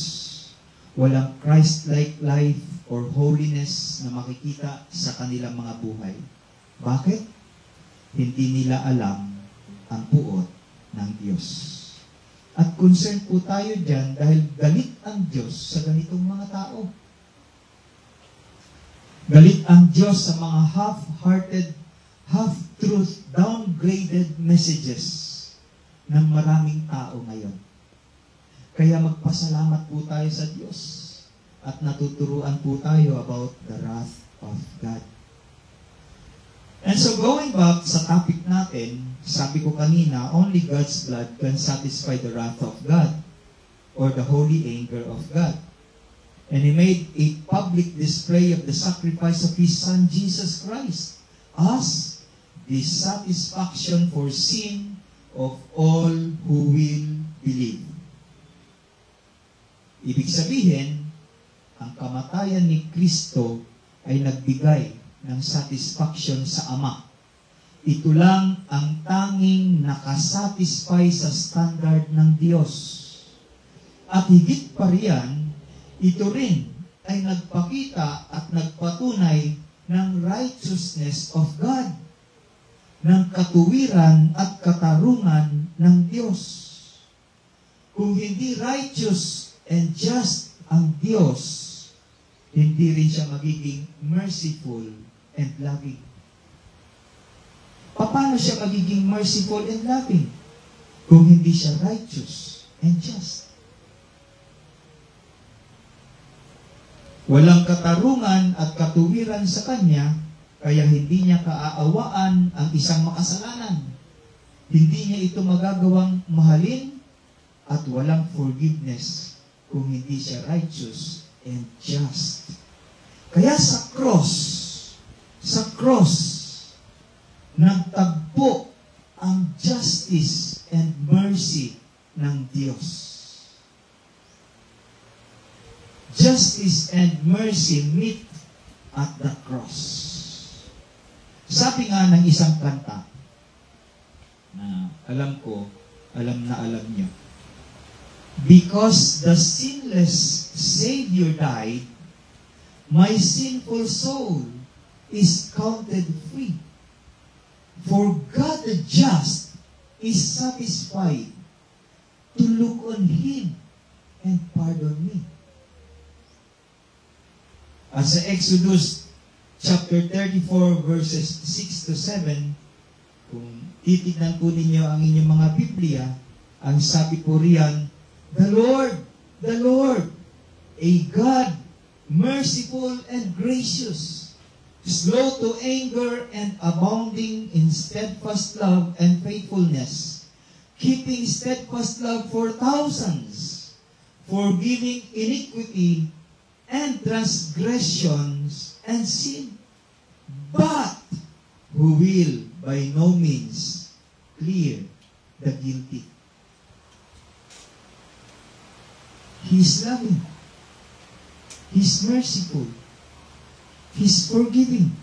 walang Christ-like life or holiness na makikita sa kanilang mga buhay. Bakit? Hindi nila alam ang puot ng Diyos. At concerned po tayo dyan dahil galit ang Diyos sa ganitong mga tao. Galit ang Diyos sa mga half-hearted, half-truth, downgraded messages ng maraming tao ngayon. Kaya magpasalamat po tayo sa Diyos at natuturuan po tayo about the wrath of God. And so going back sa topic natin, sabi ko kanina, only God's blood can satisfy the wrath of God or the holy anger of God. And He made a public display of the sacrifice of His Son, Jesus Christ, as the satisfaction for sin of all who will believe. Ibig sabihin, ang kamatayan ni Kristo ay nagbigay ng satisfaction sa Ama. Ito lang ang tanging nakasatisfy sa standard ng Diyos. At higit pa riyan, ito rin ay nagpakita at nagpatunay ng righteousness of God, ng katuwiran at katarungan ng Diyos. Kung hindi righteous and just ang Diyos, hindi rin siya magiging merciful and loving. Paano siya magiging merciful and loving kung hindi siya righteous and just? Walang katarungan at katuwiran sa Kanya, kaya hindi niya kaaawaan ang isang makasalanan. Hindi niya ito magagawang mahalin at walang forgiveness kung hindi siya righteous and just. Kaya sa cross, nagtagpo ang justice and mercy ng Diyos. Justice and mercy meet at the cross. Sabi nga ng isang kanta, na alam ko, alam na alam niyo. Because the sinless Savior died, my sinful soul is counted free. For God the just is satisfied to look on Him and pardon me. As sa Exodus chapter 34 verses 6 to 7, kung titignan po ninyo ang inyong mga Biblia, ang sabi po riyan, the Lord, a God, merciful and gracious, slow to anger and abounding in steadfast love and faithfulness, keeping steadfast love for thousands, forgiving iniquity and transgressions and sin, but who will by no means clear the guilty. He is loving. He is merciful. He is forgiving.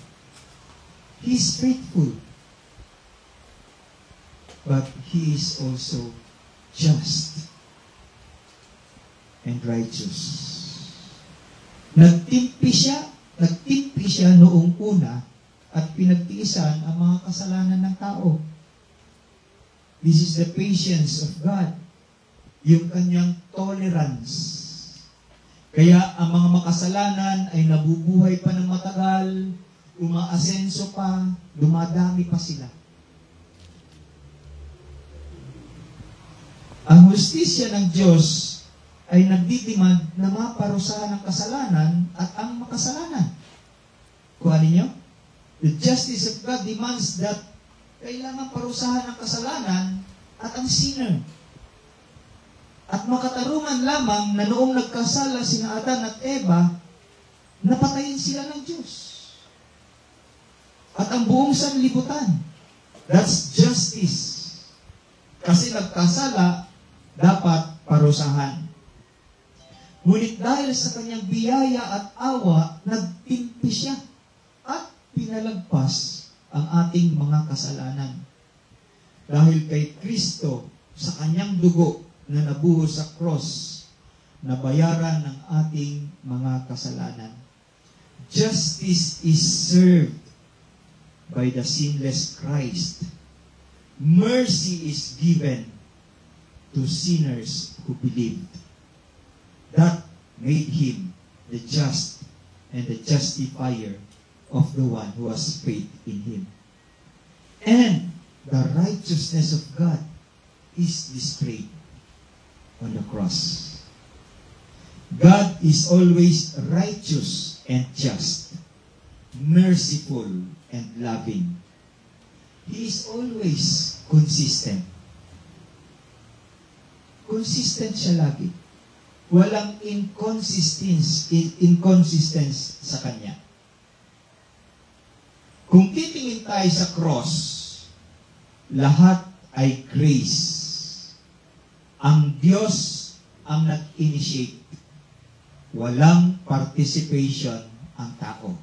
He is faithful. But He is also just and righteous. Nagtimpi siya noong una at pinagtiisan ang mga kasalanan ng tao. This is the patience of God. Yung kanyang tolerance. Kaya ang mga makasalanan ay nabubuhay pa ng matagal, umaasenso pa, dumadami pa sila. Ang hustisya ng Diyos ay nagdidemand na maparusahan ang kasalanan at ang makasalanan. Kuha ninyo? The justice of God demands that kailangan parusahan ang kasalanan at ang sinner. At makatarungan lamang na noong nagkasala sina Adan at Eva, napatayin sila ng Diyos. At ang buong sanlibutan, that's justice. Kasi nagkasala, dapat parusahan. Ngunit dahil sa kanyang biyaya at awa, nagtimpi siya at pinalagpas ang ating mga kasalanan. Dahil kay Kristo, sa kanyang dugo, na nabuhos sa cross, na bayaran ng ating mga kasalanan. Justice is served by the sinless Christ. Mercy is given to sinners who believed. That made Him the just and the justifier of the one who has faith in Him. And the righteousness of God is displayed on the cross. God is always righteous and just, merciful and loving. He is always consistent. Consistent siya lagi. Walang inconsistence sa Kanya. Kung titingin tayo sa cross, lahat ay grace. Ang Diyos ang nag-initiate. Walang participation ang tao.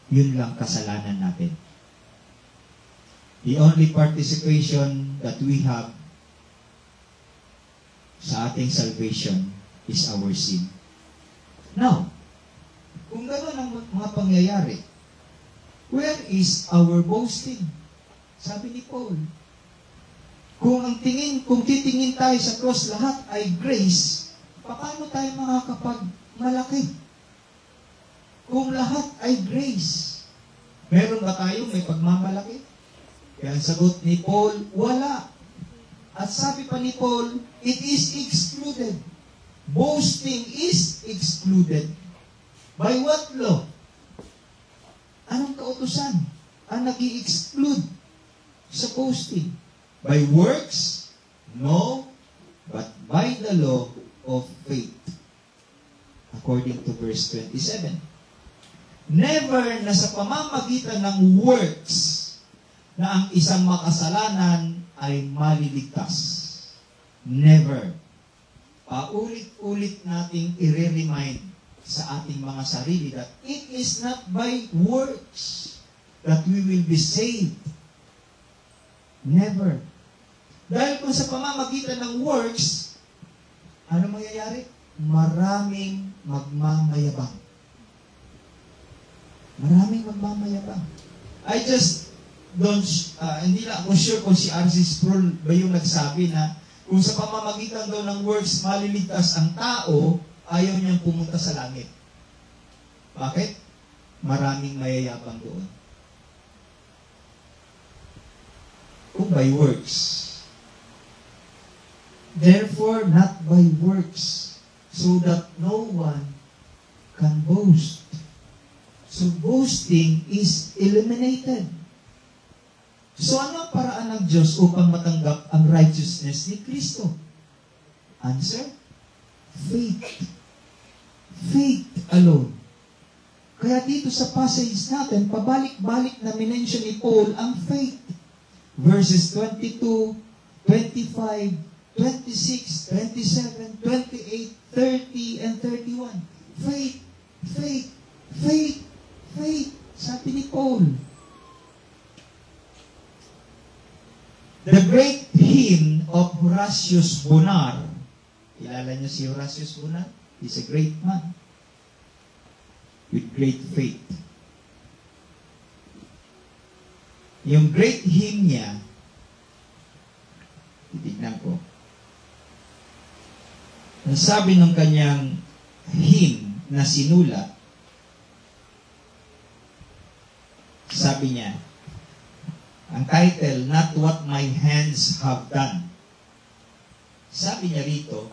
Yun lang kasalanan natin. The only participation that we have sa ating salvation is our sin. Now, kung gano'n ang mga pangyayari, where is our boasting? Sabi ni Paul, kung titingin tayo sa cross, lahat ay grace, paano tayo makakapagmalaki? Kung lahat ay grace, meron ba tayong may pagmamalaki? Kaya ang sagot ni Paul, wala. At sabi pa ni Paul, it is excluded. Boasting is excluded. By what law? Anong kautusan ang nag-i-exclude sa boasting? By works? No, but by the law of faith. According to verse 27. Never na sa pamamagitan ng works na ang isang makasalanan ay maliligtas. Never. Paulit-ulit nating i-remind sa ating mga sarili that it is not by works that we will be saved. Never. Dahil kung sa pamamagitan ng works, ano mangyayari? Maraming magmamayabang. Maraming magmamayabang. I just don't, hindi na ako sure kung si R.C. Sproul ba yung nagsabi na kung sa pamamagitan daw ng works maliligtas ang tao, ayaw niyang pumunta sa langit. Bakit? Maraming mayayabang doon. Kung by works. Therefore, not by works, so that no one can boast. So, boasting is eliminated. So, ano ang paraan ng Diyos upang matanggap ang righteousness ni Kristo? Answer? Faith. Faith alone. Kaya dito sa passage natin, pabalik-balik na minention ni Paul ang faith. Verses 22, 25, 26, 27, 28, 30, and 31. Faith, faith, faith, faith. Sabi ni Paul. The great hymn of Horatius Bonar. Kilala niyo si Horatius Bonar? He's a great man with great faith. Yung great hymn niya, titignan ko. Ang sabi ng kanyang hymn na sinulat, sabi niya, ang title, Not What My Hands Have Done. Sabi niya rito,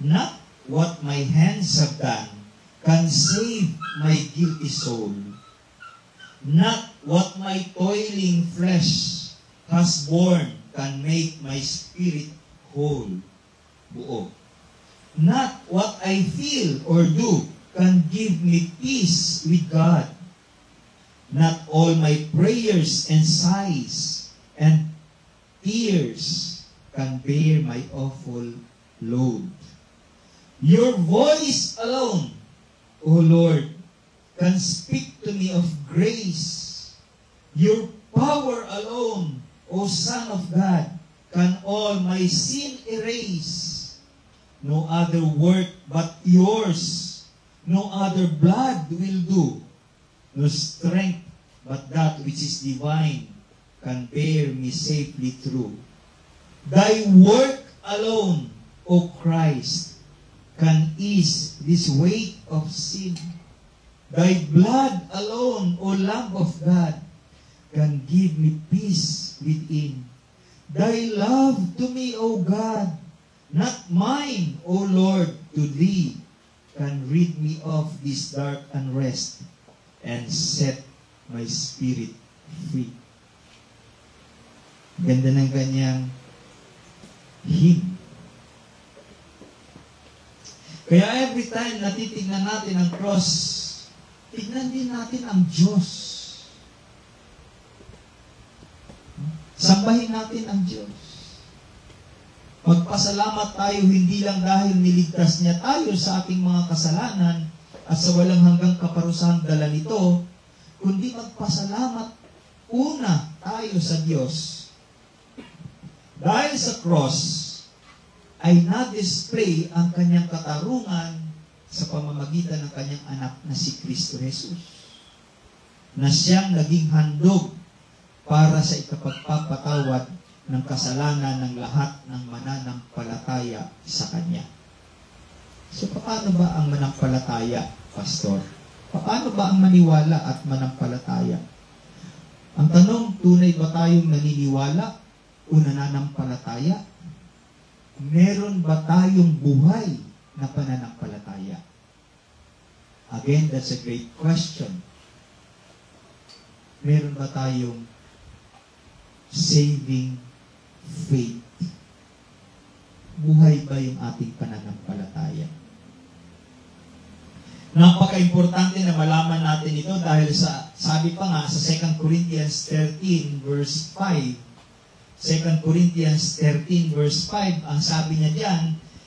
Not what my hands have done can save my guilty soul. Not what my toiling flesh has borne can make my spirit whole. Buo. Not what I feel or do can give me peace with God. Not all my prayers and sighs and tears can bear my awful load. Your voice alone, O Lord, can speak to me of grace. Your power alone, O Son of God, can all my sin erase. No other work but yours, no other blood will do. No strength but that which is divine can bear me safely through. Thy work alone, O Christ, can ease this weight of sin. Thy blood alone, O Lamb of God, can give me peace within. Thy love to me, O God, not mine, O Lord, to Thee, can rid me of this dark unrest and set my spirit free. Ganda ng kanyang hymn. Kaya every time na titignan natin ang cross, tignan din natin ang Diyos. Sambahin natin ang Diyos. Magpasalamat tayo hindi lang dahil niligtas niya tayo sa ating mga kasalanan at sa walang hanggang kaparusahang dala nito, kundi magpasalamat una tayo sa Diyos. Dahil sa cross, ay na-display ang kanyang katarungan sa pamamagitan ng kanyang anak na si Kristo Jesus, na siyang naging handog para sa ikapagpapatawad ng kasalanan ng lahat ng mananampalataya sa Kanya. So, paano ba ang manampalataya, Pastor? Paano ba ang maniwala at manampalataya? Ang tanong, tunay ba tayong naniniwala o nananampalataya? Meron ba tayong buhay na pananampalataya? Again, that's a great question. Meron ba tayong saving faith? Buhay ba yung ating pananampalataya? Napaka-importante na malaman natin ito dahil sabi pa nga sa 2 Corinthians 13 verse 5, 2 Corinthians 13 verse 5, ang sabi niya diyan,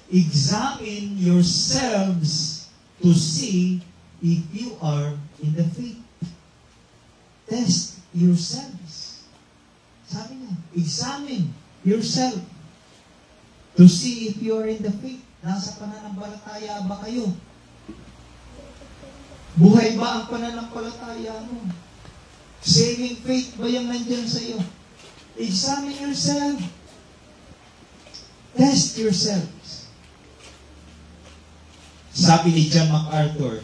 examine yourselves to see if you are in the faith. Test yourselves. Sabi niya, examine yourself. to see if you are in the faith. Nasa pananampalataya ba kayo? Buhay ba ang pananampalataya mo? Saving faith ba yung nandyan sa iyo? Examine yourself. Test yourselves. Sabi ni John MacArthur,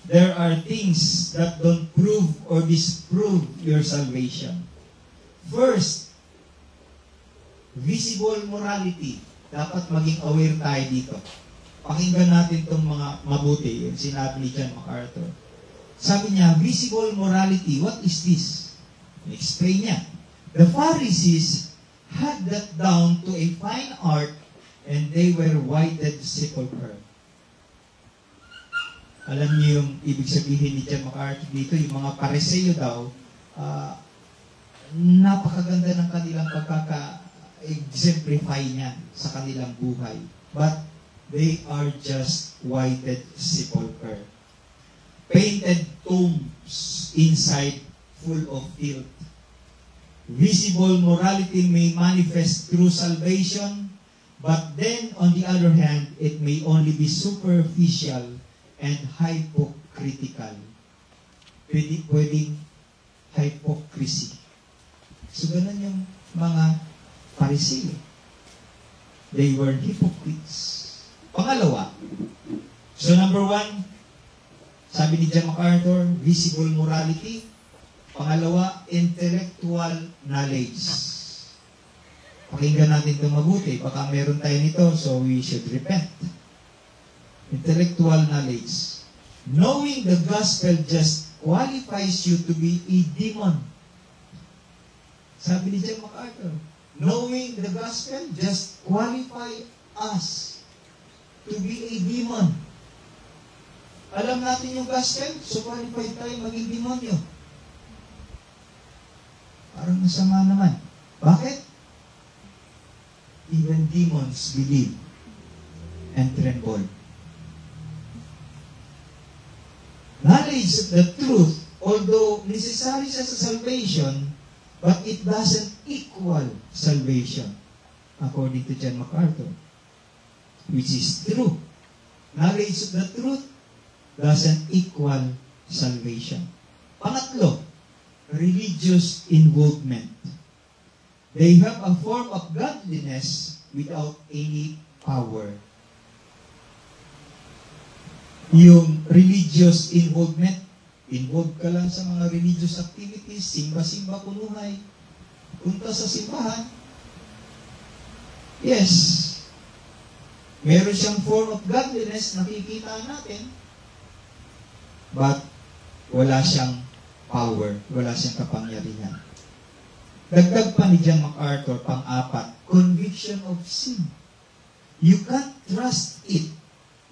there are things that don't prove or disprove your salvation. First, visible morality. Dapat maging aware tayo dito. Pakinggan natin itong mga mabuti, yung sinabi ni John MacArthur. Sabi niya, visible morality, what is this? Explain niya. The Pharisees had that down to a fine art and they were whited sepulchre. Alam niyo yung ibig sabihin ni John MacArthur dito, yung mga Pariseo daw, napakaganda ng kanilang pagkaka-exemplify niya sa kanilang buhay. But they are just whited sepulchre. Painted tombs inside full of filth. Visible morality may manifest through salvation, but then, on the other hand, it may only be superficial and hypocritical. Pwedeng hypocrisy. So, ganun yung mga Pariseo. They were hypocrites. Pangalawa, so number 1, sabi ni John MacArthur, visible morality. Pangalawa, intellectual knowledge. Pakinggan natin ito mabuti. Baka meron tayo nito, so we should repent. Intellectual knowledge. Knowing the gospel just qualifies you to be a demon. Sabi ni John MacArthur, knowing the gospel just qualify us to be a demon. Alam natin yung gospel, so qualified tayo maging demonyo. Parang masama naman. Bakit? Even demons believe and tremble. Knowledge of the truth, although necessary sa salvation, but it doesn't equal salvation, according to John MacArthur, which is true. Knowledge of the truth doesn't equal salvation. Pangatlo, religious involvement. They have a form of godliness without any power. Yung religious involvement, involved ka lang sa mga religious activities, simba-simba kunuhay, punta sa simbahan. Yes, meron siyang form of godliness, nakikita natin, but wala siyang power, wala siyang kapangyarihan. Dagdag pa ni John MacArthur, pang-apat, conviction of sin. You can't trust it,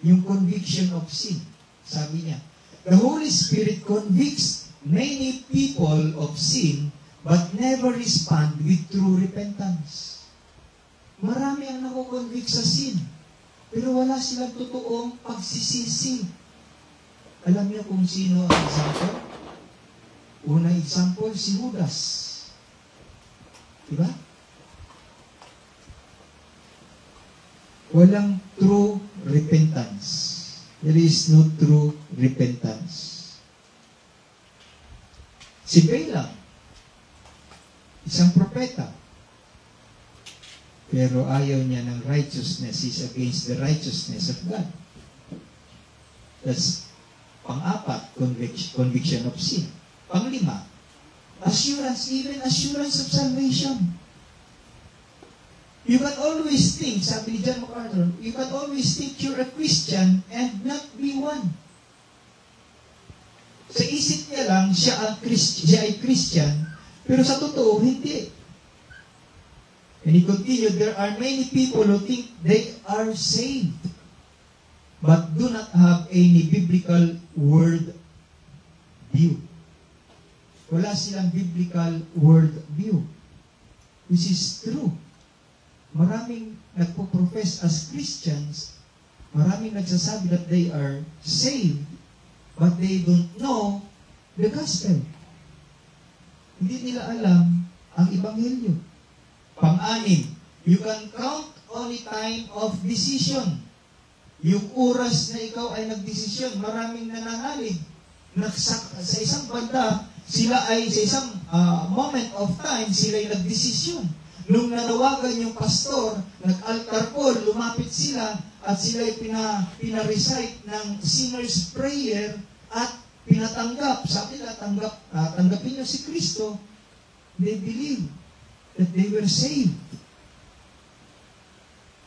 yung conviction of sin. Sabi niya, the Holy Spirit convicts many people of sin, but never respond with true repentance. Marami ang nakukonvict sa sin, pero wala silang totoong pagsisisi. Alam niyo kung sino ang example? Unang example, si Judas. Diba? Walang true repentance. There is no true repentance. Si Balaam, isang propeta, pero ayaw niya ng righteousness. He's against the righteousness of God. That's pang-apat, conviction of sin. Pang-lima, assurance, even assurance of salvation. You can always think, sabi ni John MacArthur, you can always think you're a Christian and not be one. Sa isip niya lang, siya ay Christian, pero sa totoo, hindi. And he continued, there are many people who think they are saved, but do not have any biblical world view. Wala silang biblical world view, which is true. Maraming nagpo-profess as Christians, maraming nagsasabi that they are saved, but they don't know the gospel. Hindi nila alam ang ebanghelyo. Pang-anim, You can count only time of decision. Yung oras na ikaw ay nagdesisyon, maraming nananalig. Sa isang banda, sila ay sa isang moment of time, sila ay nagdesisyon. Nung nanawagan yung pastor, nag-altar call, lumapit sila at sila ay pina-recite ng sinner's prayer at pinatanggap. Sabi nila, tanggapin nyo si Kristo. They believe that they were saved.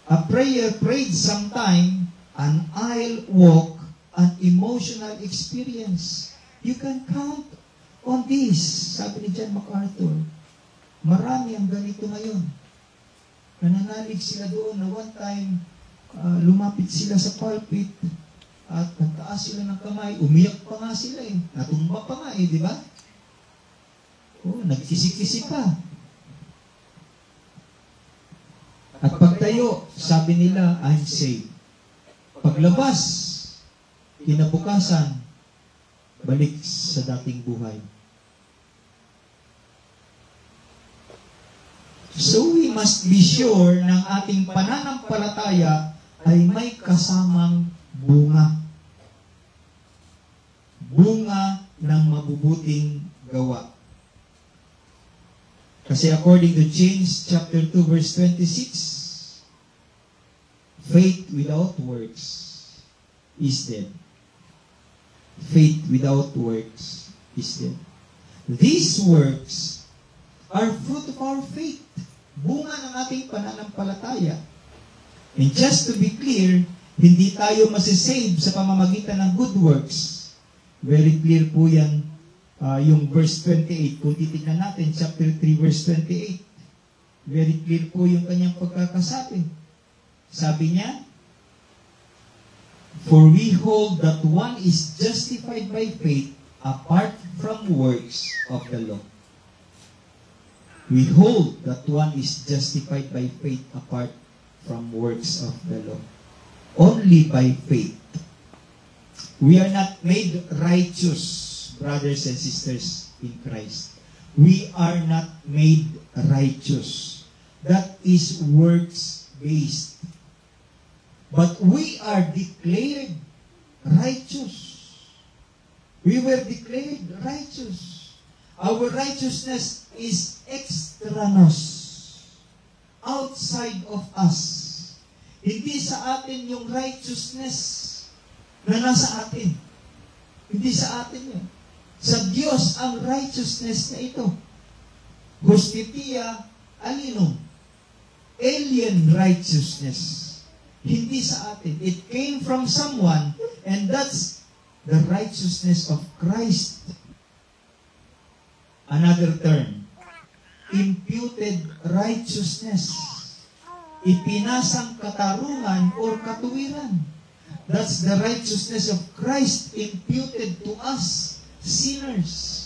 A prayer prayed sometime, an aisle walk, an emotional experience. You can count on this. Sabi ni John MacArthur, marami ang ganito ngayon. Nananalig sila doon na one time, lumapit sila sa pulpit at nagtaas sila ng kamay. Umiyak pa nga sila eh. Natumba pa nga eh, di ba? Nagkisik-kisik pa. At pagtayo, sabi nila, I'm saved. Paglabas, kinabukasan, balik sa dating buhay. So we must be sure ng ating pananampalataya ay may kasamang bunga. Bunga ng mabubuting gawa. Kasi according to James chapter 2 verse 26, faith without works is dead. Faith without works is dead. These works are fruit of our faith. Bunga ng ating pananampalataya. And just to be clear, hindi tayo masisave sa pamamagitan ng good works. Very clear po yan. Yung verse 28, kung titignan natin, chapter 3, verse 28, very clear po yung kanyang pagkakasabi. Sabi niya, for we hold that one is justified by faith apart from works of the law. We hold that one is justified by faith apart from works of the law. Only by faith. We are not made righteous, brothers and sisters in Christ. We are not made righteous. That is works-based. But we are declared righteous. We were declared righteous. Our righteousness is extraneous, outside of us. Hindi sa atin yung righteousness na nasa atin. Hindi sa atin yun. Sa Diyos ang righteousness na ito. Justitia alinum. Alien righteousness. Hindi sa atin. It came from someone, and that's the righteousness of Christ. Another term, imputed righteousness. Ipinasang katarungan or katuwiran. That's the righteousness of Christ imputed to us, sinners.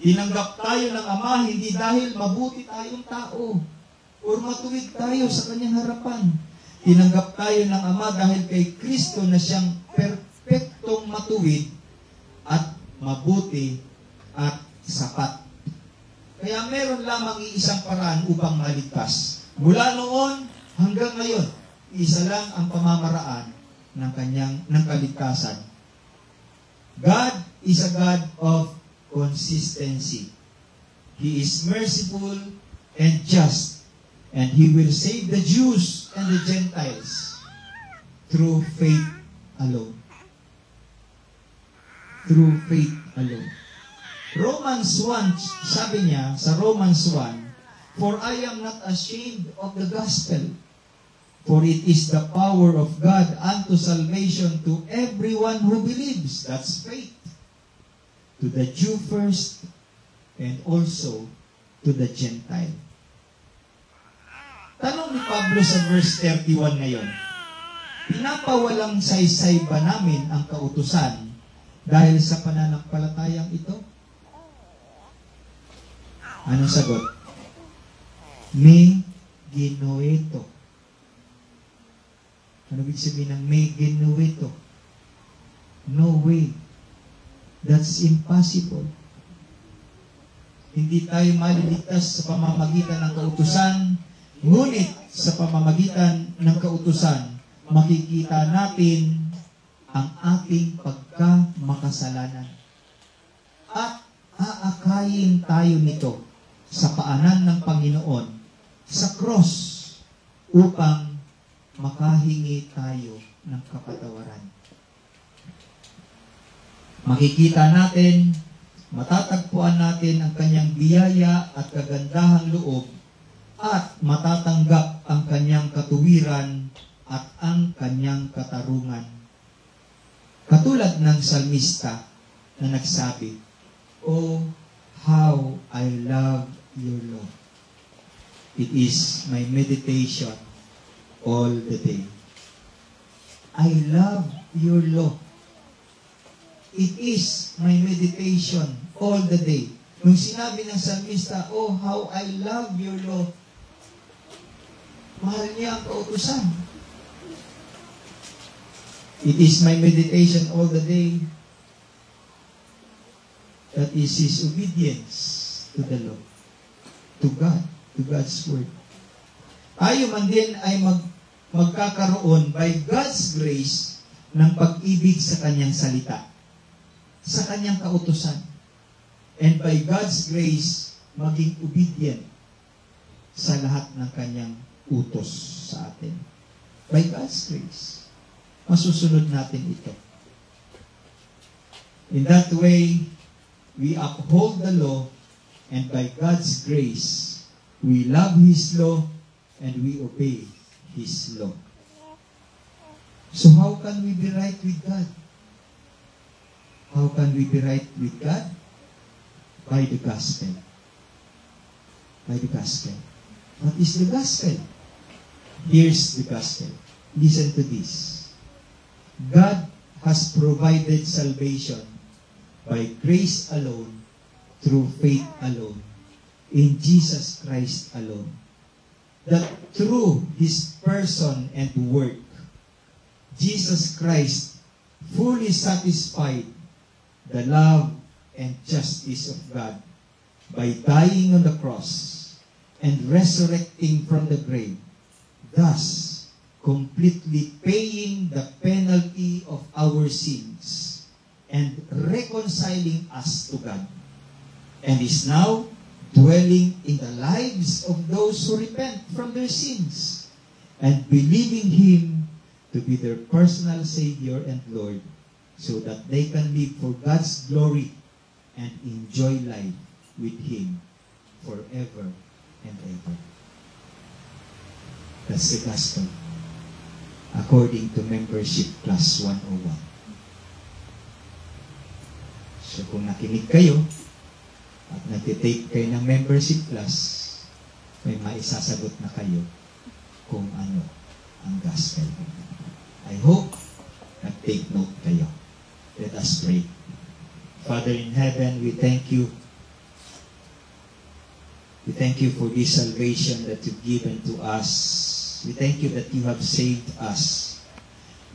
Tinanggap tayo ng Ama hindi dahil mabuti tayong tao or matuwid tayo sa Kanyang harapan. Tinanggap tayo ng Ama dahil kay Kristo na siyang perpektong matuwid at mabuti at sapat. Kaya meron lamang iisang paraan upang maligtas. Mula noon hanggang ngayon, isa lang ang pamamaraan ng kaligtasan. God is a God of consistency. He is merciful and just, and He will save the Jews and the Gentiles through faith alone. Through faith alone. Romans 1, sabi niya sa Romans 1, for I am not ashamed of the gospel, for it is the power of God unto salvation to everyone who believes. That's faith. To the Jew first, and also to the Gentile. Tanong ni Pablo sa verse 31 ngayon, pinapawalang saysay ba namin ang kautusan dahil sa pananampalatayang ito? Anong sagot? Me ginueto. Ano ibig sabihin ng me ginueto? No way. That's impossible. hindi tayo maliligtas sa pamamagitan ng kautusan, ngunit sa pamamagitan ng kautusan, makikita natin ang ating pagkamakasalanan. At aakayin tayo nito sa paanan ng Panginoon sa cross upang makahingi tayo ng kapatawaran. Makikita natin, matatagpuan natin ang kanyang biyaya at kagandahang loob at matatanggap ang kanyang katuwiran at ang kanyang katarungan. Katulad ng salmista na nagsabi, "Oh, how I love your law. It is my meditation all the day." I love your law. It is my meditation all the day. Nung sinabi ng salmista, "Oh, how I love your law," mahal niya ang kautusan. It is my meditation all the day. That is his obedience to the law, to God, to God's word. Tayo man din ay magkakaroon by God's grace ng pag-ibig sa kanyang salita, sa kanyang kautusan. And by God's grace, maging obedient sa lahat ng kanyang utos sa atin. By God's grace, masusunod natin ito. In that way, we uphold the law, and by God's grace, we love His law, and we obey His law. So how can we be right with God? How can we be right with God? By the gospel. By the gospel. What is the gospel? Here's the gospel. Listen to this. God has provided salvation by grace alone, through faith alone, in Jesus Christ alone. That through His person and work, Jesus Christ fully satisfied the love and justice of God by dying on the cross and resurrecting from the grave, thus completely paying the penalty of our sins and reconciling us to God, and is now dwelling in the lives of those who repent from their sins and believing Him to be their personal Savior and Lord, so that they can live for God's glory and enjoy life with Him forever and ever. That's the gospel, according to Membership Class 101. So kung nakinig kayo at nagtitake kayo ng membership class, may maisasagot na kayo kung ano ang gospel. I hope nag-take note kayo. Let us pray. Father in heaven, we thank you. We thank you for this salvation that you've given to us. We thank you that you have saved us.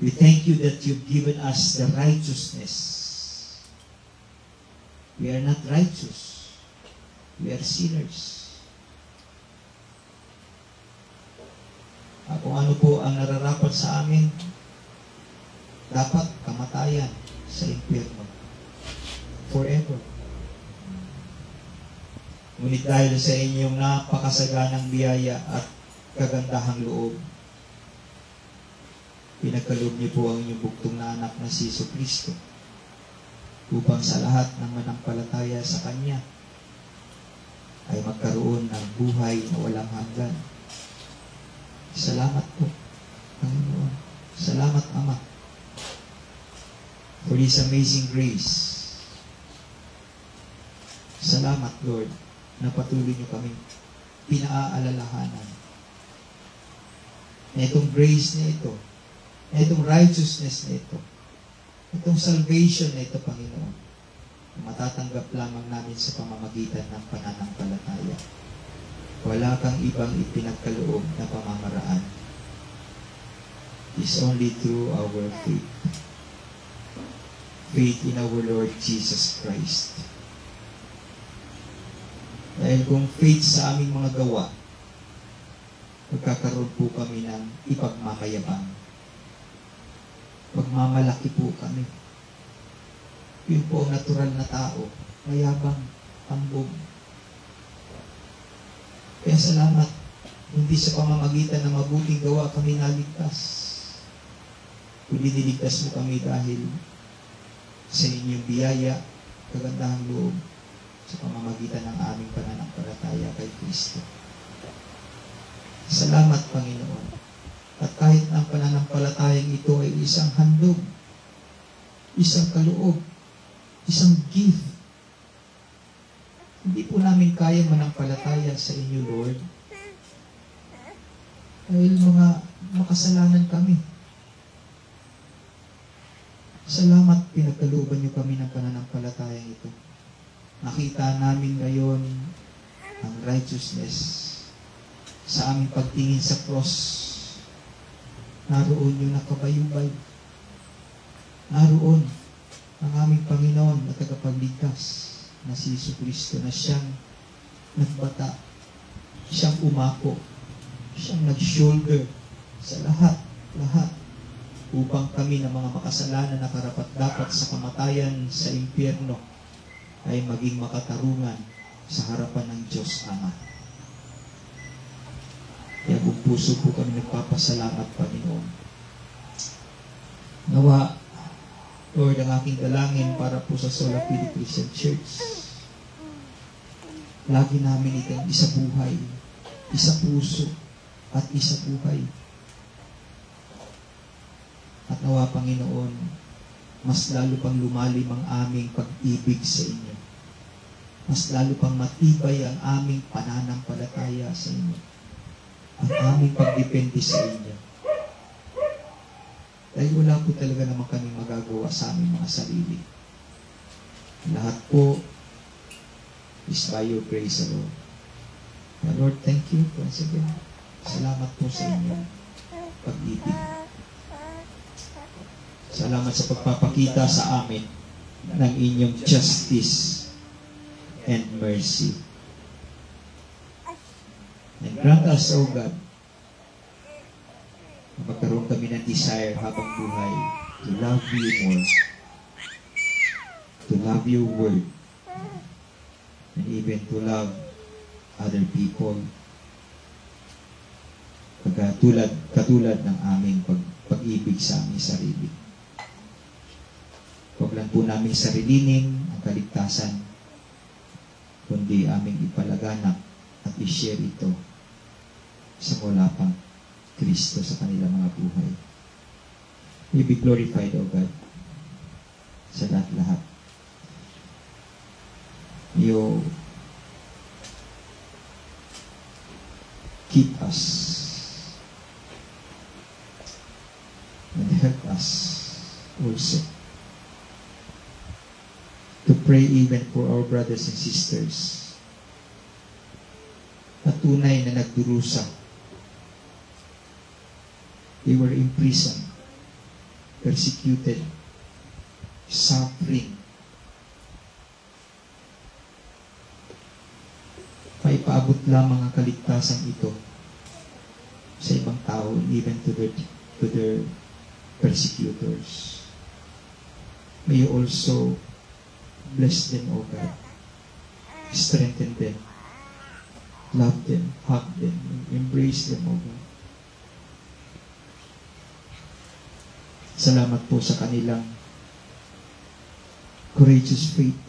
We thank you that you've given us the righteousness. We are not righteous. We are sinners. Kung ano po ang nararapat sa amin, dapat kamatayan sa impyerno. Forever. Ngunit dahil sa inyong napakasaganang biyaya at kagandahang loob, pinagkaloob niyo po ang inyong bugtong na anak na si Jesucristo upang sa lahat ng manampalataya sa Kanya ay magkaroon ng buhay na walang hanggan. Salamat po, Panginoon. Salamat, Ama, for this amazing grace. Salamat, Lord, na patuloy niyo kaming pinaaalalahanan na itong grace na ito, na itong righteousness na ito, itong salvation na ito, Panginoon, matatanggap lamang namin sa pamamagitan ng pananampalataya. Wala kang ibang ipinagkaloob na pamamaraan. It's only through our faith. Faith in our Lord Jesus Christ. Dahil kung faith sa aming mga gawa, magkakaroon po kami ng ipagmamayabang. Magmamalaki po kami. Yun po ang natural na tao. Mayabang, tambog. Kaya salamat. Hindi sa pamamagitan ng mabuting gawa kami naligtas. Kundi niligtas mo kami dahil sa inyong biyaya, kagandahang loob, sa pamamagitan ng aming pananampalataya kay Kristo. Salamat, Panginoon. At kahit ang pananampalatayang ito ay isang handog, isang kaloob, isang gift, hindi po namin kaya manampalataya sa inyo, Lord. Dahil mga makasalanan kami. Salamat, pinagkalooban niyo kami ng pananampalatayang ito. Nakita namin ngayon ang righteousness sa aming pagtingin sa cross. Naroon yung nakabayubay. Naroon ang aming Panginoon na tagapagligtas na si Jesucristo na siyang nagbata, siyang umako, siyang nag-shoulder sa lahat upang kami na mga makasalanan na karapat-dapat sa kamatayan sa impyerno ay maging makatarungan sa harapan ng Diyos Ama. Kaya buong puso po kami nagpapasalamat, Panginoon. Nawa, Lord, ang aking dalangin para po sa Sola Fide Christian Church. Lagi namin itong isa buhay, isa puso, at isa buhay. At nawa, Panginoon, mas lalo pang lumalim ang aming pag-ibig sa inyo. Mas lalo pang matibay ang aming pananampalataya sa inyo. Ang aming pagdepende sa inyo. Dahil wala po talaga naman kami magagawa sa aming mga sarili. Lahat po is by your grace alone. Lord, thank you once again. Salamat po sa inyong pag-ibig. Salamat sa pagpapakita sa amin ng inyong justice and mercy. And grant us, O God, na magkaroon kami ng desire habang buhay to love you more, to love your word, and even to love other people. Katulad ng aming pag-ibig sa aming sarili. Huwag lang po namin sarilinin ang kaligtasan, kundi aming ipalaganap at i-share ito sa mula pang Kristo sa kanilang mga buhay. You be glorified, O God, sa lahat-lahat. You keep us and help us also to pray even for our brothers and sisters na tunay na nagdurusa. They were imprisoned, persecuted, suffering. Maipaabot lamang ang kaligtasan ito sa ibang tao, even to their persecutors. May you also bless them, O God. Strengthen them. Love them, hug them, embrace them, O God. Salamat po sa kanilang courageous faith.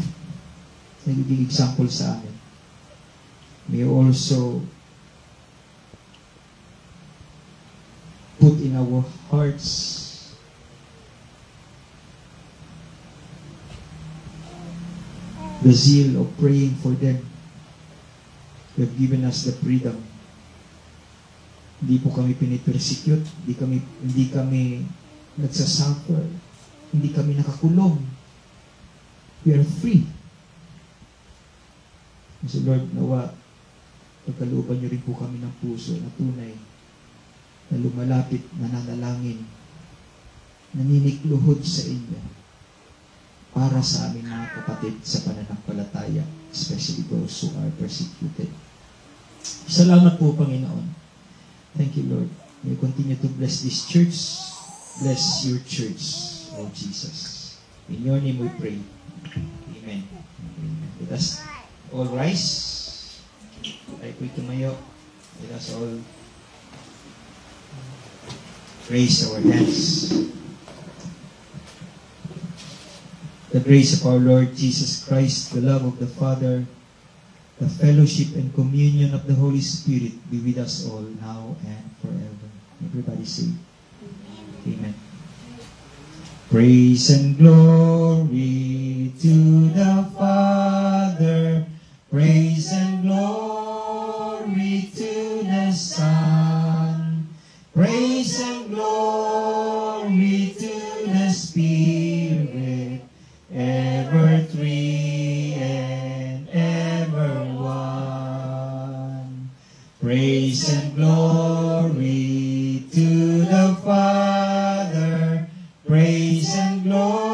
Nagiging example sa amin. May you also put in our hearts the zeal of praying for them. You have given us the freedom. Hindi po kami pinipersecute, hindi kami nagsasuffer, hindi kami nakakulong. We are free. So Lord, nawa, pagkalooban niyo rin po kami ng puso na tunay, na lumalapit, nananalangin, naninikluhod sa inyo, para sa aming mga kapatid sa pananampalataya especially those who are persecuted. Salamat po, Panginoon. Thank you, Lord. May you continue to bless this church. Bless your church, oh Jesus. In your name we pray. Amen. Amen. Let us all rise. Tayo po'y tumayo. Let us all raise our hands. The grace of our Lord Jesus Christ, the love of the Father, the fellowship and communion of the Holy Spirit be with us all now and forever. Everybody say, Amen. Praise and glory to the Father. Praise and glory to the Son. Praise and glory to the Spirit. Ever three and ever one. Praise and glory to the Father. Praise and glory